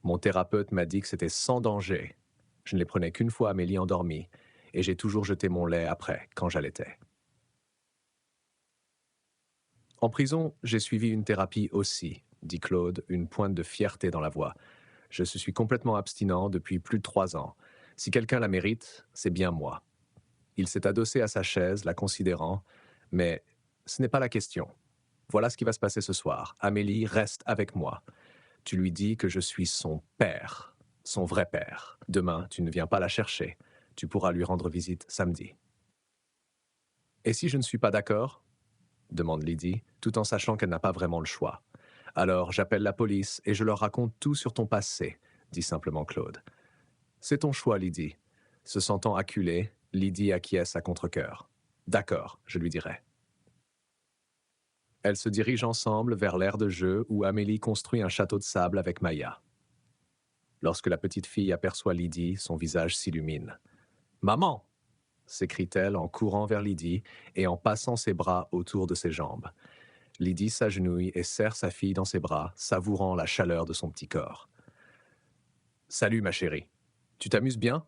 Mon thérapeute m'a dit que c'était sans danger. Je ne les prenais qu'une fois Amélie endormie, et j'ai toujours jeté mon lait après, quand j'allaitais. En prison, j'ai suivi une thérapie aussi, dit Claude, une pointe de fierté dans la voix. Je suis complètement abstinent depuis plus de 3 ans. Si quelqu'un la mérite, c'est bien moi. Il s'est adossé à sa chaise, la considérant, mais ce n'est pas la question. Voilà ce qui va se passer ce soir. Amélie reste avec moi. Tu lui dis que je suis son père, son vrai père. Demain, tu ne viens pas la chercher. Tu pourras lui rendre visite samedi. Et si je ne suis pas d'accord? Demande Lydie, tout en sachant qu'elle n'a pas vraiment le choix. Alors j'appelle la police et je leur raconte tout sur ton passé, dit simplement Claude. C'est ton choix, Lydie. Se sentant acculée, Lydie acquiesce à contre-cœur. D'accord, je lui dirai. Elles se dirigent ensemble vers l'aire de jeu où Amélie construit un château de sable avec Maya. Lorsque la petite fille aperçoit Lydie, son visage s'illumine. « Maman !» s'écrie-t-elle en courant vers Lydie et en passant ses bras autour de ses jambes. Lydie s'agenouille et serre sa fille dans ses bras, savourant la chaleur de son petit corps. « Salut, ma chérie. Tu t'amuses bien ?»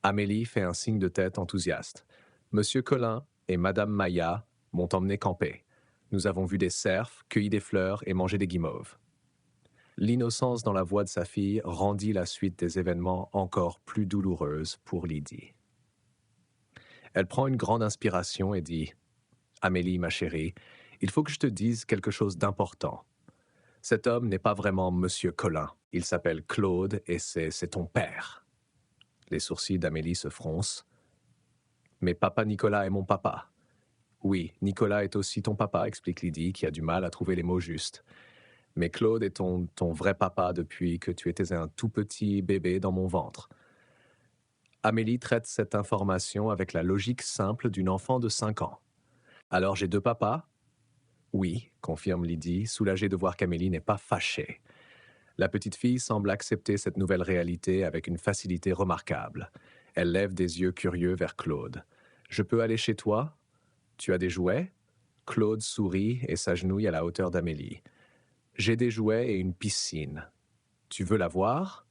Amélie fait un signe de tête enthousiaste. « Monsieur Colin et Madame Maya m'ont emmené camper. Nous avons vu des cerfs, cueilli des fleurs et mangé des guimauves. » L'innocence dans la voix de sa fille rendit la suite des événements encore plus douloureuse pour Lydie. Elle prend une grande inspiration et dit « Amélie, ma chérie, il faut que je te dise quelque chose d'important. Cet homme n'est pas vraiment Monsieur Colin. Il s'appelle Claude et c'est ton père. » Les sourcils d'Amélie se froncent. « Mais papa Nicolas est mon papa. » « Oui, Nicolas est aussi ton papa, explique Lydie, qui a du mal à trouver les mots justes. Mais Claude est ton vrai papa depuis que tu étais un tout petit bébé dans mon ventre. » Amélie traite cette information avec la logique simple d'une enfant de 5 ans. « Alors j'ai 2 papas? » « Oui, confirme Lydie, soulagée de voir qu'Amélie n'est pas fâchée. La petite fille semble accepter cette nouvelle réalité avec une facilité remarquable. Elle lève des yeux curieux vers Claude. « Je peux aller chez toi? Tu as des jouets? » Claude sourit et s'agenouille à la hauteur d'Amélie. « J'ai des jouets et une piscine. Tu veux la voir? »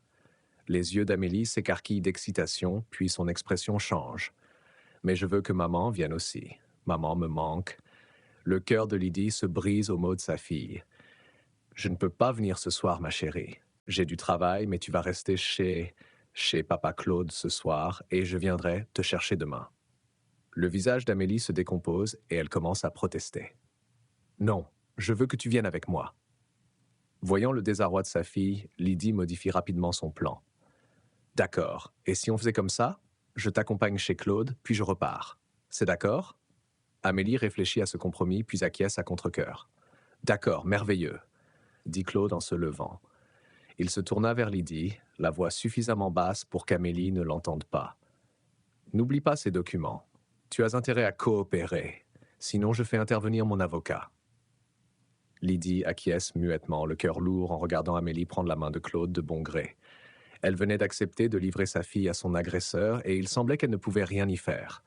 Les yeux d'Amélie s'écarquillent d'excitation, puis son expression change. « Mais je veux que maman vienne aussi. Maman me manque. » Le cœur de Lydie se brise aux mots de sa fille. « Je ne peux pas venir ce soir, ma chérie. J'ai du travail, mais tu vas rester chez papa Claude ce soir et je viendrai te chercher demain. » Le visage d'Amélie se décompose et elle commence à protester. « Non, je veux que tu viennes avec moi. » Voyant le désarroi de sa fille, Lydie modifie rapidement son plan. « D'accord, et si on faisait comme ça? Je t'accompagne chez Claude, puis je repars. C'est d'accord? » Amélie réfléchit à ce compromis, puis acquiesce à contre-cœur. « D'accord, merveilleux, » dit Claude en se levant. Il se tourna vers Lydie, la voix suffisamment basse pour qu'Amélie ne l'entende pas. « N'oublie pas ces documents. Tu as intérêt à coopérer, sinon je fais intervenir mon avocat. » Lydie acquiesce muettement, le cœur lourd, en regardant Amélie prendre la main de Claude de bon gré. Elle venait d'accepter de livrer sa fille à son agresseur et il semblait qu'elle ne pouvait rien y faire.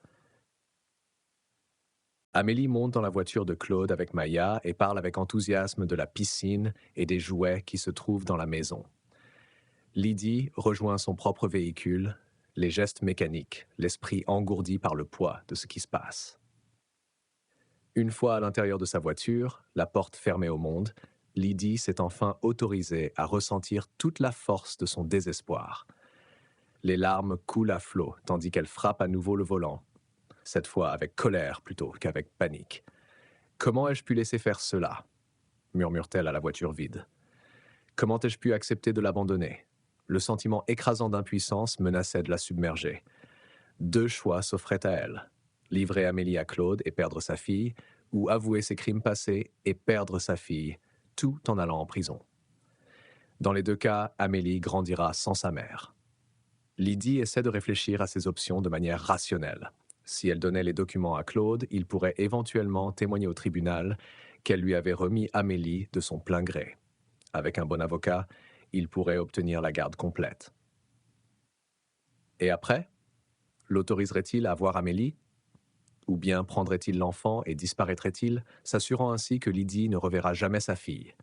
Amélie monte dans la voiture de Claude avec Maya et parle avec enthousiasme de la piscine et des jouets qui se trouvent dans la maison. Lydie rejoint son propre véhicule les gestes mécaniques, l'esprit engourdi par le poids de ce qui se passe. Une fois à l'intérieur de sa voiture, la porte fermée au monde, Lydie s'est enfin autorisée à ressentir toute la force de son désespoir. Les larmes coulent à flot tandis qu'elle frappe à nouveau le volant, cette fois avec colère plutôt qu'avec panique. « Comment ai-je pu laisser faire cela ?» murmure-t-elle à la voiture vide. « Comment ai-je pu accepter de l'abandonner ?» Le sentiment écrasant d'impuissance menaçait de la submerger. Deux choix s'offraient à elle. Livrer Amélie à Claude et perdre sa fille, ou avouer ses crimes passés et perdre sa fille, tout en allant en prison. Dans les deux cas, Amélie grandira sans sa mère. Lydie essaie de réfléchir à ses options de manière rationnelle. Si elle donnait les documents à Claude, il pourrait éventuellement témoigner au tribunal qu'elle lui avait remis Amélie de son plein gré. Avec un bon avocat, il pourrait obtenir la garde complète. Et après, l'autoriserait-il à voir Amélie ? Ou bien prendrait-il l'enfant et disparaîtrait-il, s'assurant ainsi que Lydie ne reverra jamais sa fille ?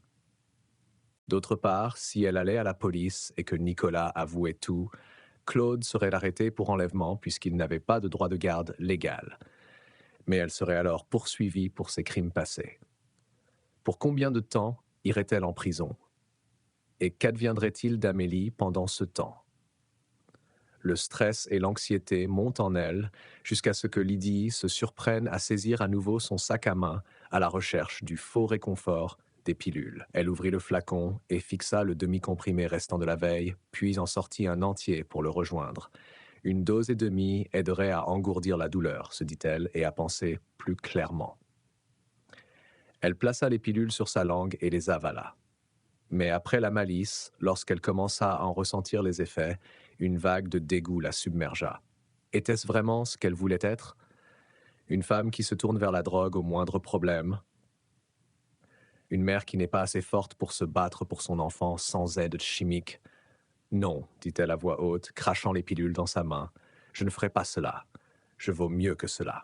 D'autre part, si elle allait à la police et que Nicolas avouait tout, Claude serait arrêté pour enlèvement puisqu'il n'avait pas de droit de garde légal. Mais elle serait alors poursuivie pour ses crimes passés. Pour combien de temps irait-elle en prison ? Et qu'adviendrait-il d'Amélie pendant ce temps ? Le stress et l'anxiété montent en elle jusqu'à ce que Lydie se surprenne à saisir à nouveau son sac à main à la recherche du faux réconfort des pilules. Elle ouvrit le flacon et fixa le demi-comprimé restant de la veille, puis en sortit un entier pour le rejoindre. Une dose et demie aiderait à engourdir la douleur, se dit-elle, et à penser plus clairement. Elle plaça les pilules sur sa langue et les avala. Mais après la malice, lorsqu'elle commença à en ressentir les effets, une vague de dégoût la submergea. Était-ce vraiment ce qu'elle voulait être ? Une femme qui se tourne vers la drogue au moindre problème ? Une mère qui n'est pas assez forte pour se battre pour son enfant sans aide chimique ? Non, dit-elle à voix haute, crachant les pilules dans sa main. Je ne ferai pas cela. Je vaux mieux que cela.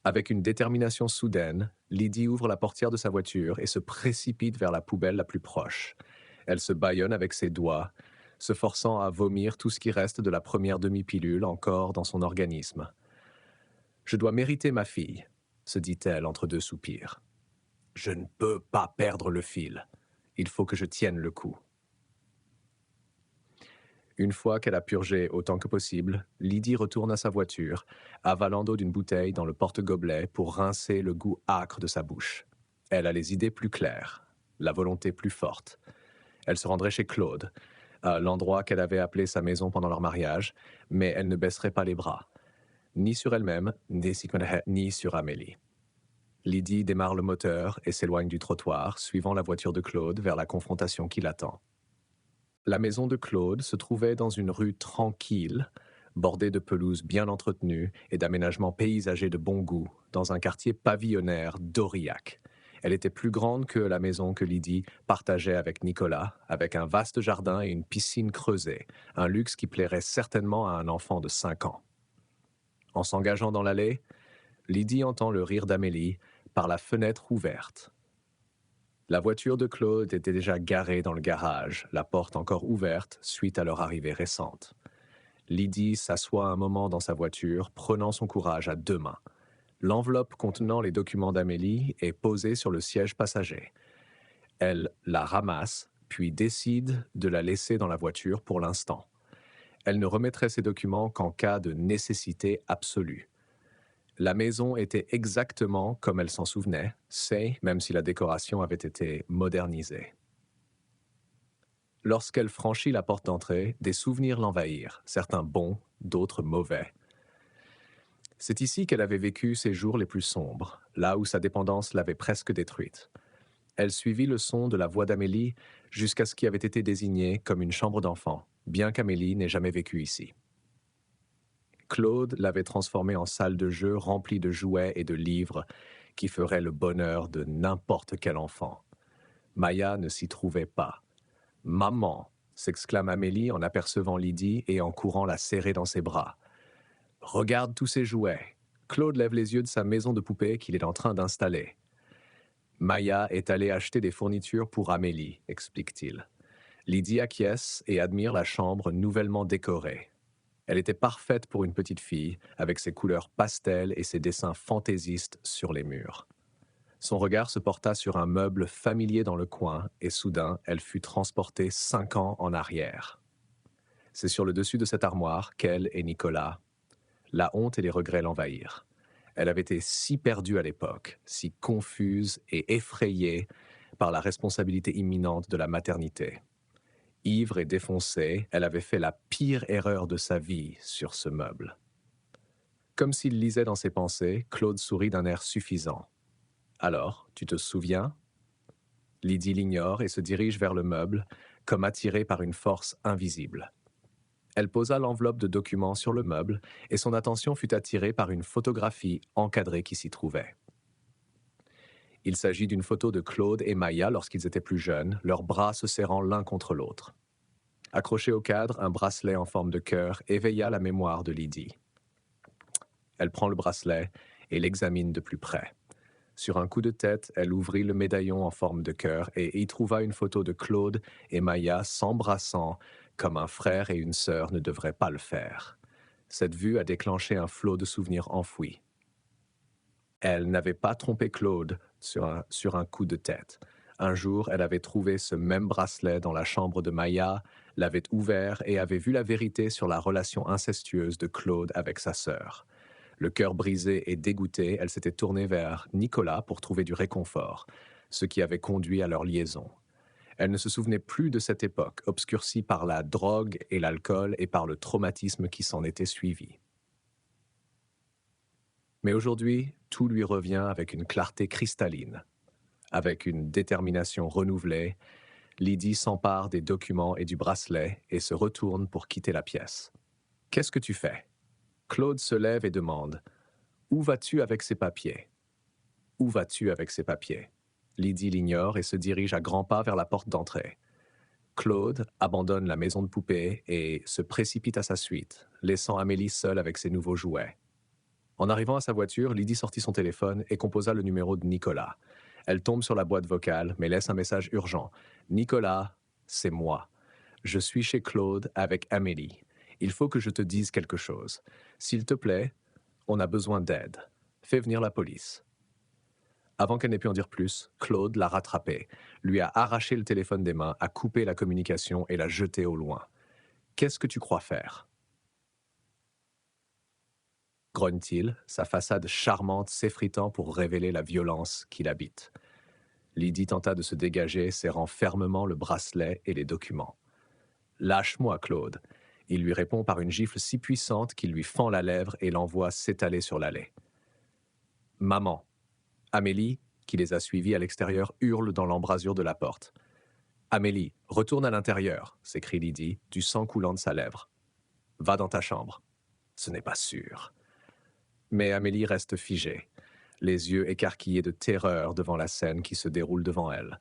Avec une détermination soudaine, Lydie ouvre la portière de sa voiture et se précipite vers la poubelle la plus proche. Elle se bâillonne avec ses doigts, se forçant à vomir tout ce qui reste de la première demi-pilule encore dans son organisme. « Je dois mériter ma fille », se dit-elle entre deux soupirs. « Je ne peux pas perdre le fil. Il faut que je tienne le coup. » Une fois qu'elle a purgé autant que possible, Lydie retourne à sa voiture, avalant d'eau d'une bouteille dans le porte-gobelet pour rincer le goût âcre de sa bouche. Elle a les idées plus claires, la volonté plus forte. Elle se rendrait chez Claude, à l'endroit qu'elle avait appelé sa maison pendant leur mariage, mais elle ne baisserait pas les bras, ni sur elle-même, ni sur Amélie. Lydie démarre le moteur et s'éloigne du trottoir, suivant la voiture de Claude vers la confrontation qui l'attend. La maison de Claude se trouvait dans une rue tranquille, bordée de pelouses bien entretenues et d'aménagements paysagers de bon goût, dans un quartier pavillonnaire d'Aurillac. Elle était plus grande que la maison que Lydie partageait avec Nicolas, avec un vaste jardin et une piscine creusée, un luxe qui plairait certainement à un enfant de 5 ans. En s'engageant dans l'allée, Lydie entend le rire d'Amélie par la fenêtre ouverte. La voiture de Claude était déjà garée dans le garage, la porte encore ouverte suite à leur arrivée récente. Lydie s'assoit un moment dans sa voiture, prenant son courage à deux mains. L'enveloppe contenant les documents d'Amélie est posée sur le siège passager. Elle la ramasse, puis décide de la laisser dans la voiture pour l'instant. Elle ne remettrait ces documents qu'en cas de nécessité absolue. La maison était exactement comme elle s'en souvenait, même si la décoration avait été modernisée. Lorsqu'elle franchit la porte d'entrée, des souvenirs l'envahirent, certains bons, d'autres mauvais. C'est ici qu'elle avait vécu ses jours les plus sombres, là où sa dépendance l'avait presque détruite. Elle suivit le son de la voix d'Amélie jusqu'à ce qui avait été désigné comme une chambre d'enfant, bien qu'Amélie n'ait jamais vécu ici. Claude l'avait transformée en salle de jeu remplie de jouets et de livres qui feraient le bonheur de n'importe quel enfant. Maya ne s'y trouvait pas. « Maman !» s'exclame Amélie en apercevant Lydie et en courant la serrer dans ses bras. « Regarde tous ces jouets. » Claude lève les yeux de sa maison de poupée qu'il est en train d'installer. « Maya est allée acheter des fournitures pour Amélie, explique-t-il. Lydie acquiesce et admire la chambre nouvellement décorée. Elle était parfaite pour une petite fille, avec ses couleurs pastel et ses dessins fantaisistes sur les murs. Son regard se porta sur un meuble familier dans le coin, et soudain, elle fut transportée 5 ans en arrière. C'est sur le dessus de cette armoire qu'elle et Nicolas, la honte et les regrets l'envahirent. Elle avait été si perdue à l'époque, si confuse et effrayée par la responsabilité imminente de la maternité. Ivre et défoncée, elle avait fait la pire erreur de sa vie sur ce meuble. Comme s'il lisait dans ses pensées, Claude sourit d'un air suffisant. « Alors, tu te souviens ?» Lydie l'ignore et se dirige vers le meuble, comme attirée par une force invisible. Elle posa l'enveloppe de documents sur le meuble et son attention fut attirée par une photographie encadrée qui s'y trouvait. Il s'agit d'une photo de Claude et Maya lorsqu'ils étaient plus jeunes, leurs bras se serrant l'un contre l'autre. Accroché au cadre, un bracelet en forme de cœur éveilla la mémoire de Lydie. Elle prend le bracelet et l'examine de plus près. Sur un coup de tête, elle ouvrit le médaillon en forme de cœur et y trouva une photo de Claude et Maya s'embrassant comme un frère et une sœur ne devraient pas le faire. Cette vue a déclenché un flot de souvenirs enfouis. Elle n'avait pas trompé Claude sur un coup de tête. Un jour, elle avait trouvé ce même bracelet dans la chambre de Maya, l'avait ouvert et avait vu la vérité sur la relation incestueuse de Claude avec sa sœur. Le cœur brisé et dégoûté, elle s'était tournée vers Nicolas pour trouver du réconfort, ce qui avait conduit à leur liaison. Elle ne se souvenait plus de cette époque, obscurcie par la drogue et l'alcool et par le traumatisme qui s'en était suivi. Mais aujourd'hui, tout lui revient avec une clarté cristalline. Avec une détermination renouvelée, Lydie s'empare des documents et du bracelet et se retourne pour quitter la pièce. « Qu'est-ce que tu fais ?» Claude se lève et demande « Où vas-tu avec ces papiers ?»« Où vas-tu avec ces papiers ?» Lydie l'ignore et se dirige à grands pas vers la porte d'entrée. Claude abandonne la maison de poupée et se précipite à sa suite, laissant Amélie seule avec ses nouveaux jouets. En arrivant à sa voiture, Lydie sortit son téléphone et composa le numéro de Nicolas. Elle tombe sur la boîte vocale, mais laisse un message urgent. « Nicolas, c'est moi. Je suis chez Claude avec Amélie. Il faut que je te dise quelque chose. S'il te plaît, on a besoin d'aide. Fais venir la police. » Avant qu'elle n'ait pu en dire plus, Claude l'a rattrapée, lui a arraché le téléphone des mains, a coupé la communication et l'a jeté au loin. « Qu'est-ce que tu crois faire ?» grogne-t-il, sa façade charmante s'effritant pour révéler la violence qui l'habite. Lydie tenta de se dégager, serrant fermement le bracelet et les documents. « Lâche-moi, Claude !» Il lui répond par une gifle si puissante qu'il lui fend la lèvre et l'envoie s'étaler sur l'allée. « Maman !» Amélie, qui les a suivis à l'extérieur, hurle dans l'embrasure de la porte. « Amélie, retourne à l'intérieur !» s'écrie Lydie, du sang coulant de sa lèvre. « Va dans ta chambre. » Ce n'est pas sûr. Mais Amélie reste figée, les yeux écarquillés de terreur devant la scène qui se déroule devant elle.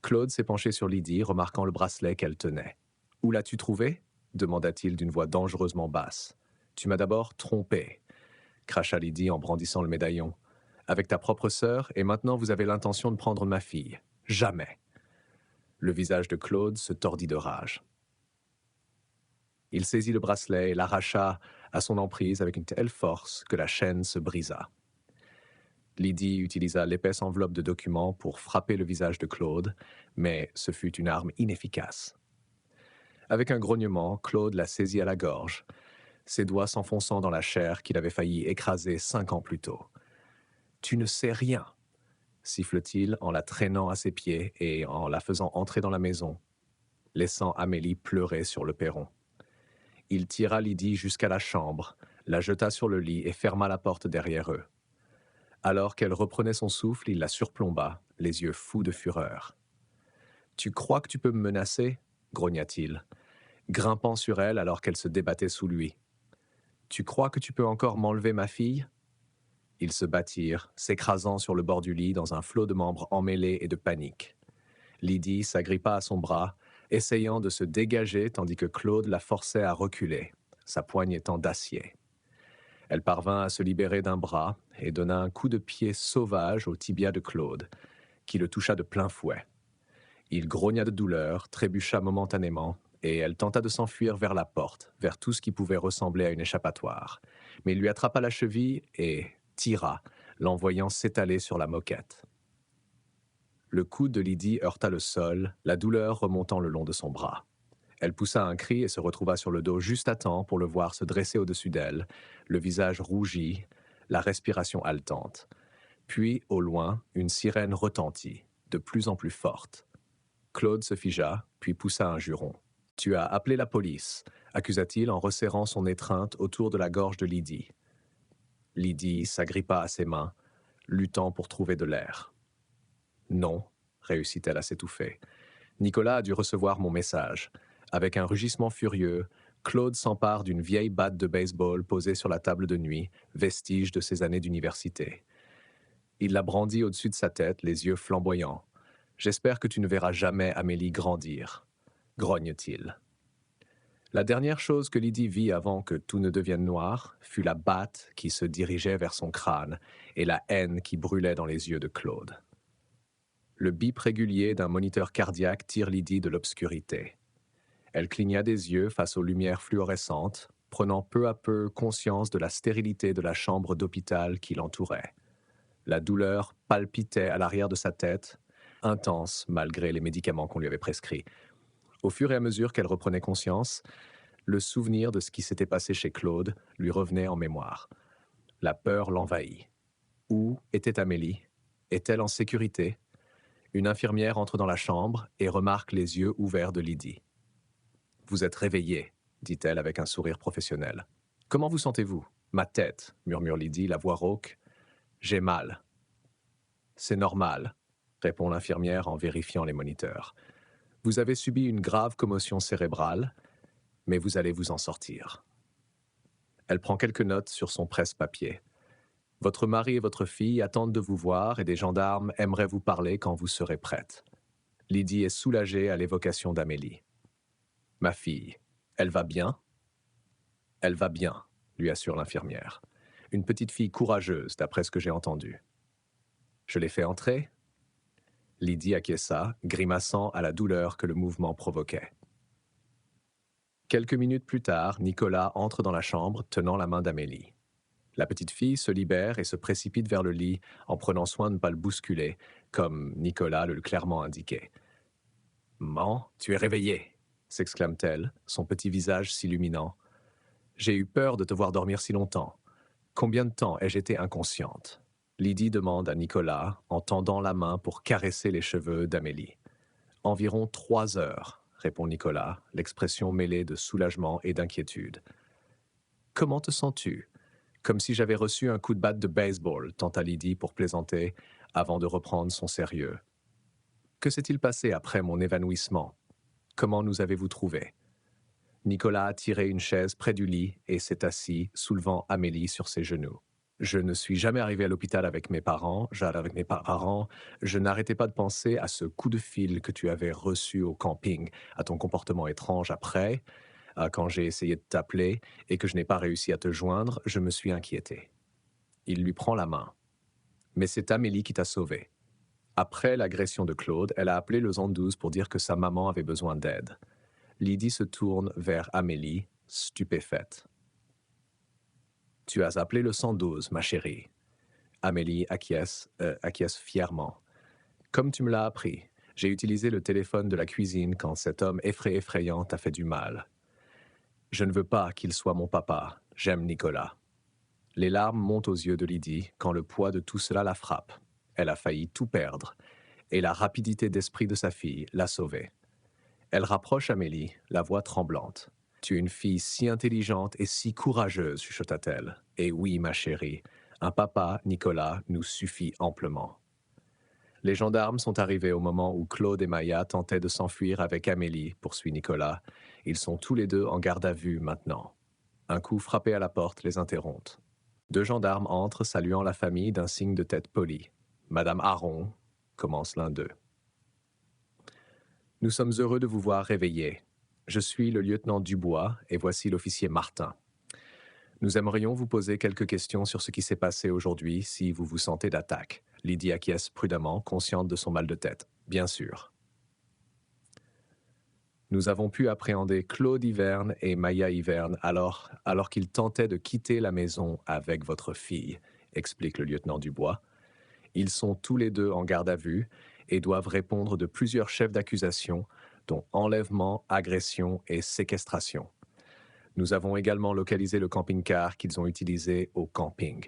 Claude s'est penché sur Lydie, remarquant le bracelet qu'elle tenait. « Où l'as-tu trouvé ?» demanda-t-il d'une voix dangereusement basse. « Tu m'as d'abord trompé, » cracha Lydie en brandissant le médaillon. « Avec ta propre sœur, et maintenant vous avez l'intention de prendre ma fille. Jamais !» Le visage de Claude se tordit de rage. Il saisit le bracelet et l'arracha à son emprise avec une telle force que la chaîne se brisa. Lydie utilisa l'épaisse enveloppe de documents pour frapper le visage de Claude, mais ce fut une arme inefficace. Avec un grognement, Claude la saisit à la gorge, ses doigts s'enfonçant dans la chair qu'il avait failli écraser 5 ans plus tôt. « Tu ne sais rien !» siffle-t-il en la traînant à ses pieds et en la faisant entrer dans la maison, laissant Amélie pleurer sur le perron. Il tira Lydie jusqu'à la chambre, la jeta sur le lit et ferma la porte derrière eux. Alors qu'elle reprenait son souffle, il la surplomba, les yeux fous de fureur. « Tu crois que tu peux me menacer ?» grogna-t-il, grimpant sur elle alors qu'elle se débattait sous lui. « Tu crois que tu peux encore m'enlever ma fille ?» Ils se battirent, s'écrasant sur le bord du lit dans un flot de membres emmêlés et de panique. Lydie s'agrippa à son bras, essayant de se dégager tandis que Claude la forçait à reculer, sa poigne étant d'acier. Elle parvint à se libérer d'un bras et donna un coup de pied sauvage au tibia de Claude, qui le toucha de plein fouet. Il grogna de douleur, trébucha momentanément, et elle tenta de s'enfuir vers la porte, vers tout ce qui pouvait ressembler à une échappatoire. Mais il lui attrapa la cheville et tira, l'envoyant s'étaler sur la moquette. Le coude de Lydie heurta le sol, la douleur remontant le long de son bras. Elle poussa un cri et se retrouva sur le dos juste à temps pour le voir se dresser au-dessus d'elle, le visage rougi, la respiration haletante. Puis, au loin, une sirène retentit, de plus en plus forte. Claude se figea, puis poussa un juron. « Tu as appelé la police », accusa-t-il en resserrant son étreinte autour de la gorge de Lydie. Lydie s'agrippa à ses mains, luttant pour trouver de l'air. « Non », réussit-elle à s'étouffer. « Nicolas a dû recevoir mon message. » Avec un rugissement furieux, Claude s'empare d'une vieille batte de baseball posée sur la table de nuit, vestige de ses années d'université. Il la brandit au-dessus de sa tête, les yeux flamboyants. « J'espère que tu ne verras jamais Amélie grandir, » grogne-t-il. La dernière chose que Lydie vit avant que tout ne devienne noir fut la batte qui se dirigeait vers son crâne et la haine qui brûlait dans les yeux de Claude. Le bip régulier d'un moniteur cardiaque tire Lydie de l'obscurité. Elle cligna des yeux face aux lumières fluorescentes, prenant peu à peu conscience de la stérilité de la chambre d'hôpital qui l'entourait. La douleur palpitait à l'arrière de sa tête, intense malgré les médicaments qu'on lui avait prescrits. Au fur et à mesure qu'elle reprenait conscience, le souvenir de ce qui s'était passé chez Claude lui revenait en mémoire. La peur l'envahit. Où était Amélie? Est-elle en sécurité? Une infirmière entre dans la chambre et remarque les yeux ouverts de Lydie. « Vous êtes réveillée, » dit-elle avec un sourire professionnel. « Comment vous sentez-vous ?»« Ma tête, » murmure Lydie, la voix rauque. « J'ai mal. »« C'est normal, » répond l'infirmière en vérifiant les moniteurs. « Vous avez subi une grave commotion cérébrale, mais vous allez vous en sortir. » Elle prend quelques notes sur son presse-papier. « Votre mari et votre fille attendent de vous voir et des gendarmes aimeraient vous parler quand vous serez prête. » Lydie est soulagée à l'évocation d'Amélie. « Ma fille, elle va bien ?»« Elle va bien, » lui assure l'infirmière. « Une petite fille courageuse, d'après ce que j'ai entendu. »« Je l'ai fait entrer ?» Lydie acquiesça, grimaçant à la douleur que le mouvement provoquait. Quelques minutes plus tard, Nicolas entre dans la chambre, tenant la main d'Amélie. La petite fille se libère et se précipite vers le lit en prenant soin de ne pas le bousculer, comme Nicolas le clairement indiqué. « Maman, tu es réveillée !» s'exclame-t-elle, son petit visage s'illuminant. « J'ai eu peur de te voir dormir si longtemps. Combien de temps ai-je été inconsciente ?» Lydie demande à Nicolas, en tendant la main pour caresser les cheveux d'Amélie. « Environ 3 heures, » répond Nicolas, l'expression mêlée de soulagement et d'inquiétude. « Comment te sens-tu » Comme si j'avais reçu un coup de batte de baseball, tenta Lydie pour plaisanter, avant de reprendre son sérieux. « Que s'est-il passé après mon évanouissement ? Comment nous avez-vous trouvés » Nicolas a tiré une chaise près du lit et s'est assis, soulevant Amélie sur ses genoux. « Je ne suis jamais arrivé à l'hôpital avec mes parents, je n'arrêtais pas de penser à ce coup de fil que tu avais reçu au camping, à ton comportement étrange après, quand j'ai essayé de t'appeler et que je n'ai pas réussi à te joindre, je me suis inquiété. » Il lui prend la main. « Mais c'est Amélie qui t'a sauvé. » Après l'agression de Claude, elle a appelé le 112 pour dire que sa maman avait besoin d'aide. Lydie se tourne vers Amélie, stupéfaite. « Tu as appelé le 112, ma chérie. » Amélie acquiesce fièrement. « Comme tu me l'as appris, j'ai utilisé le téléphone de la cuisine quand cet homme effrayant t'a fait du mal. Je ne veux pas qu'il soit mon papa, j'aime Nicolas. » Les larmes montent aux yeux de Lydie quand le poids de tout cela la frappe. Elle a failli tout perdre, et la rapidité d'esprit de sa fille l'a sauvée. Elle rapproche Amélie, la voix tremblante. « Tu es une fille si intelligente et si courageuse, » chuchota-t-elle. « Et oui, ma chérie, un papa, Nicolas, nous suffit amplement. » Les gendarmes sont arrivés au moment où Claude et Maya tentaient de s'enfuir avec Amélie, poursuit Nicolas. Ils sont tous les deux en garde à vue maintenant. Un coup frappé à la porte les interrompt. 2 gendarmes entrent, saluant la famille d'un signe de tête poli. « Madame Aron », commence l'un d'eux. « Nous sommes heureux de vous voir réveillés. Je suis le lieutenant Dubois et voici l'officier Martin. Nous aimerions vous poser quelques questions sur ce qui s'est passé aujourd'hui si vous vous sentez d'attaque. » Lydie acquiesce prudemment, consciente de son mal de tête. « Bien sûr. » Nous avons pu appréhender Claude Hiverne et Maya Hiverne alors qu'ils tentaient de quitter la maison avec votre fille, explique le lieutenant Dubois. Ils sont tous les deux en garde à vue et doivent répondre de plusieurs chefs d'accusation, dont enlèvement, agression et séquestration. Nous avons également localisé le camping-car qu'ils ont utilisé au camping.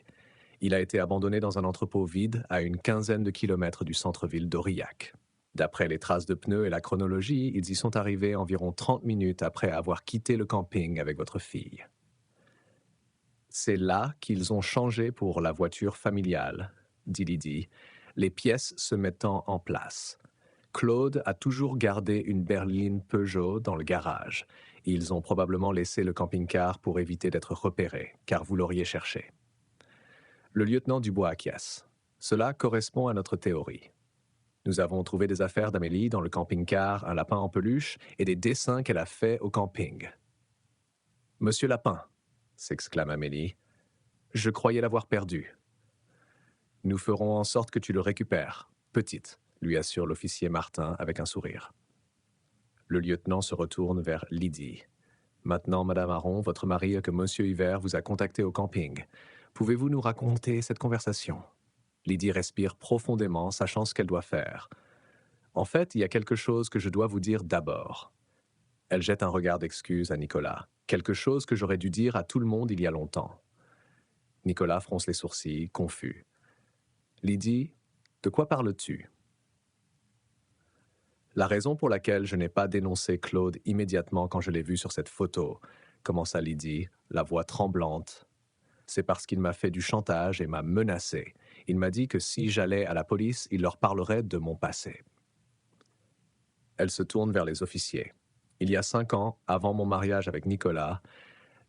Il a été abandonné dans un entrepôt vide à une quinzaine de kilomètres du centre-ville d'Aurillac. D'après les traces de pneus et la chronologie, ils y sont arrivés environ 30 minutes après avoir quitté le camping avec votre fille. C'est là qu'ils ont changé pour la voiture familiale, dit Lydie, les pièces se mettant en place. Claude a toujours gardé une berline Peugeot dans le garage. Ils ont probablement laissé le camping-car pour éviter d'être repérés, car vous l'auriez cherché. Le lieutenant Dubois acquiesce. Cela correspond à notre théorie. Nous avons trouvé des affaires d'Amélie dans le camping-car, un lapin en peluche et des dessins qu'elle a faits au camping. « Monsieur Lapin !» s'exclame Amélie. « Je croyais l'avoir perdu. »« Nous ferons en sorte que tu le récupères, petite, » lui assure l'officier Martin avec un sourire. Le lieutenant se retourne vers Lydie. « Maintenant, Madame Aron, votre mari que Monsieur Hiver vous a contacté au camping. Pouvez-vous nous raconter cette conversation ?» Lydie respire profondément, sachant ce qu'elle doit faire. « En fait, il y a quelque chose que je dois vous dire d'abord. » Elle jette un regard d'excuse à Nicolas. « Quelque chose que j'aurais dû dire à tout le monde il y a longtemps. » Nicolas fronce les sourcils, confus. « Lydie, de quoi parles-tu » ? La raison pour laquelle je n'ai pas dénoncé Claude immédiatement quand je l'ai vu sur cette photo, commença Lydie, la voix tremblante, c'est parce qu'il m'a fait du chantage et m'a menacé. Il m'a dit que si j'allais à la police, il leur parlerait de mon passé. Elle se tourne vers les officiers. Il y a 5 ans, avant mon mariage avec Nicolas,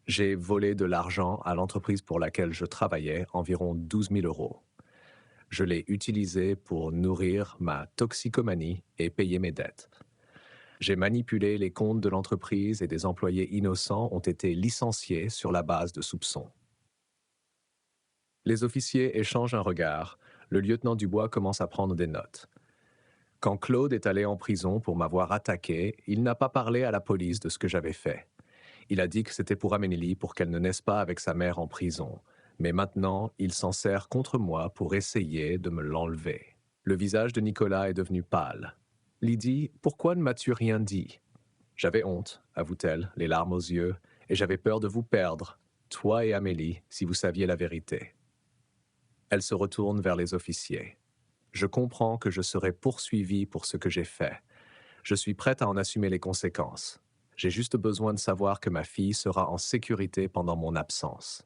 j'ai volé de l'argent à l'entreprise pour laquelle je travaillais, environ 12 000 €. Je l'ai utilisé pour nourrir ma toxicomanie et payer mes dettes. J'ai manipulé les comptes de l'entreprise et des employés innocents ont été licenciés sur la base de soupçons. Les officiers échangent un regard. Le lieutenant Dubois commence à prendre des notes. Quand Claude est allé en prison pour m'avoir attaqué, il n'a pas parlé à la police de ce que j'avais fait. Il a dit que c'était pour Amélie pour qu'elle ne naisse pas avec sa mère en prison. Mais maintenant, il s'en sert contre moi pour essayer de me l'enlever. Le visage de Nicolas est devenu pâle. « Lydie, pourquoi ne m'as-tu rien dit ?» « J'avais honte, avoue-t-elle, les larmes aux yeux, et j'avais peur de vous perdre, toi et Amélie, si vous saviez la vérité. » Elle se retourne vers les officiers. « Je comprends que je serai poursuivi pour ce que j'ai fait. Je suis prête à en assumer les conséquences. J'ai juste besoin de savoir que ma fille sera en sécurité pendant mon absence. »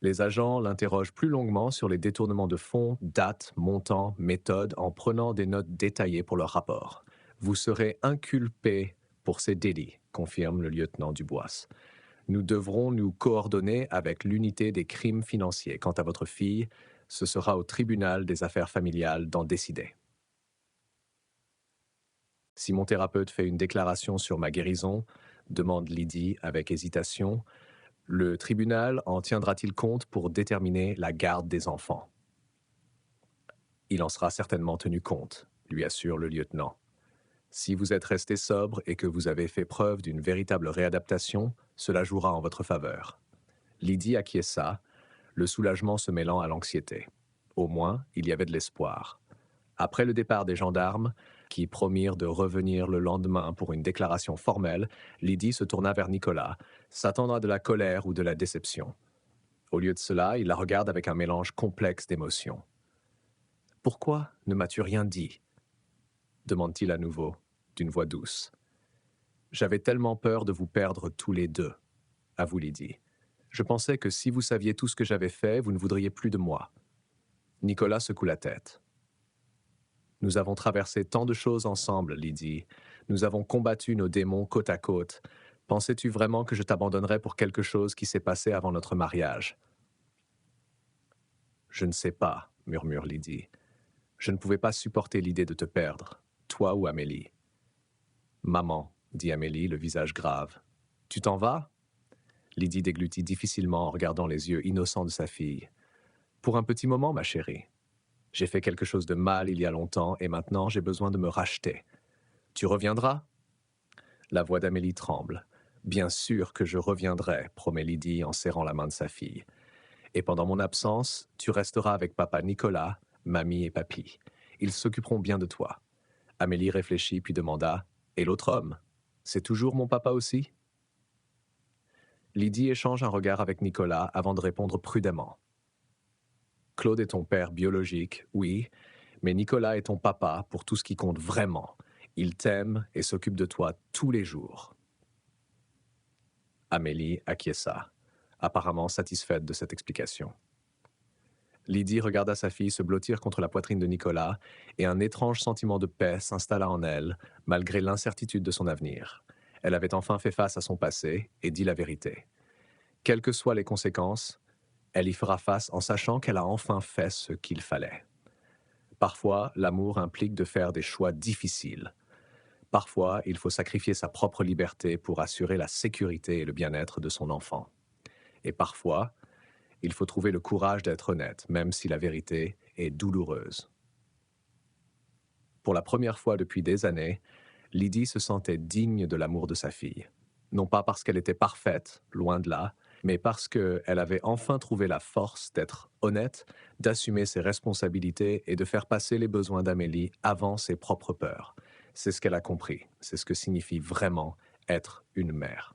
Les agents l'interrogent plus longuement sur les détournements de fonds, dates, montants, méthodes, en prenant des notes détaillées pour leur rapport. « Vous serez inculpé pour ces délits, » confirme le lieutenant Dubois. « Nous devrons nous coordonner avec l'unité des crimes financiers. Quant à votre fille, ce sera au tribunal des affaires familiales d'en décider. » Si mon thérapeute fait une déclaration sur ma guérison, demande Lydie avec hésitation, le tribunal en tiendra-t-il compte pour déterminer la garde des enfants? Il en sera certainement tenu compte, lui assure le lieutenant. Si vous êtes resté sobre et que vous avez fait preuve d'une véritable réadaptation, cela jouera en votre faveur. Lydie acquiesça, le soulagement se mêlant à l'anxiété. Au moins, il y avait de l'espoir. Après le départ des gendarmes, qui promirent de revenir le lendemain pour une déclaration formelle, Lydie se tourna vers Nicolas, s'attendant à de la colère ou de la déception. Au lieu de cela, il la regarde avec un mélange complexe d'émotions. « Pourquoi ne m'as-tu rien dit ?» demande-t-il à nouveau, d'une voix douce. « J'avais tellement peur de vous perdre tous les deux, » avoue Lydie. « Je pensais que si vous saviez tout ce que j'avais fait, vous ne voudriez plus de moi. » Nicolas secoue la tête. « Nous avons traversé tant de choses ensemble, Lydie. Nous avons combattu nos démons côte à côte. Pensais-tu vraiment que je t'abandonnerais pour quelque chose qui s'est passé avant notre mariage? » « Je ne sais pas, » murmure Lydie. « Je ne pouvais pas supporter l'idée de te perdre, toi ou Amélie. »« Maman, » dit Amélie, le visage grave. « Tu t'en vas ?» Lydie déglutit difficilement en regardant les yeux innocents de sa fille. « Pour un petit moment, ma chérie. J'ai fait quelque chose de mal il y a longtemps et maintenant j'ai besoin de me racheter. Tu reviendras ? La voix d'Amélie tremble. Bien sûr que je reviendrai, promet Lydie en serrant la main de sa fille. Et pendant mon absence, tu resteras avec papa Nicolas, mamie et papy. Ils s'occuperont bien de toi. Amélie réfléchit puis demanda: Et l'autre homme? C'est toujours mon papa aussi? Lydie échange un regard avec Nicolas avant de répondre prudemment. Claude est ton père biologique, oui, mais Nicolas est ton papa pour tout ce qui compte vraiment. Il t'aime et s'occupe de toi tous les jours. Amélie acquiesça, apparemment satisfaite de cette explication. Lydie regarda sa fille se blottir contre la poitrine de Nicolas, et un étrange sentiment de paix s'installa en elle, malgré l'incertitude de son avenir. Elle avait enfin fait face à son passé et dit la vérité. Quelles que soient les conséquences, elle y fera face en sachant qu'elle a enfin fait ce qu'il fallait. Parfois, l'amour implique de faire des choix difficiles. Parfois, il faut sacrifier sa propre liberté pour assurer la sécurité et le bien-être de son enfant. Et parfois, il faut trouver le courage d'être honnête, même si la vérité est douloureuse. Pour la première fois depuis des années, Lydie se sentait digne de l'amour de sa fille. Non pas parce qu'elle était parfaite, loin de là, mais parce qu'elle avait enfin trouvé la force d'être honnête, d'assumer ses responsabilités et de faire passer les besoins d'Amélie avant ses propres peurs. C'est ce qu'elle a compris, c'est ce que signifie vraiment être une mère.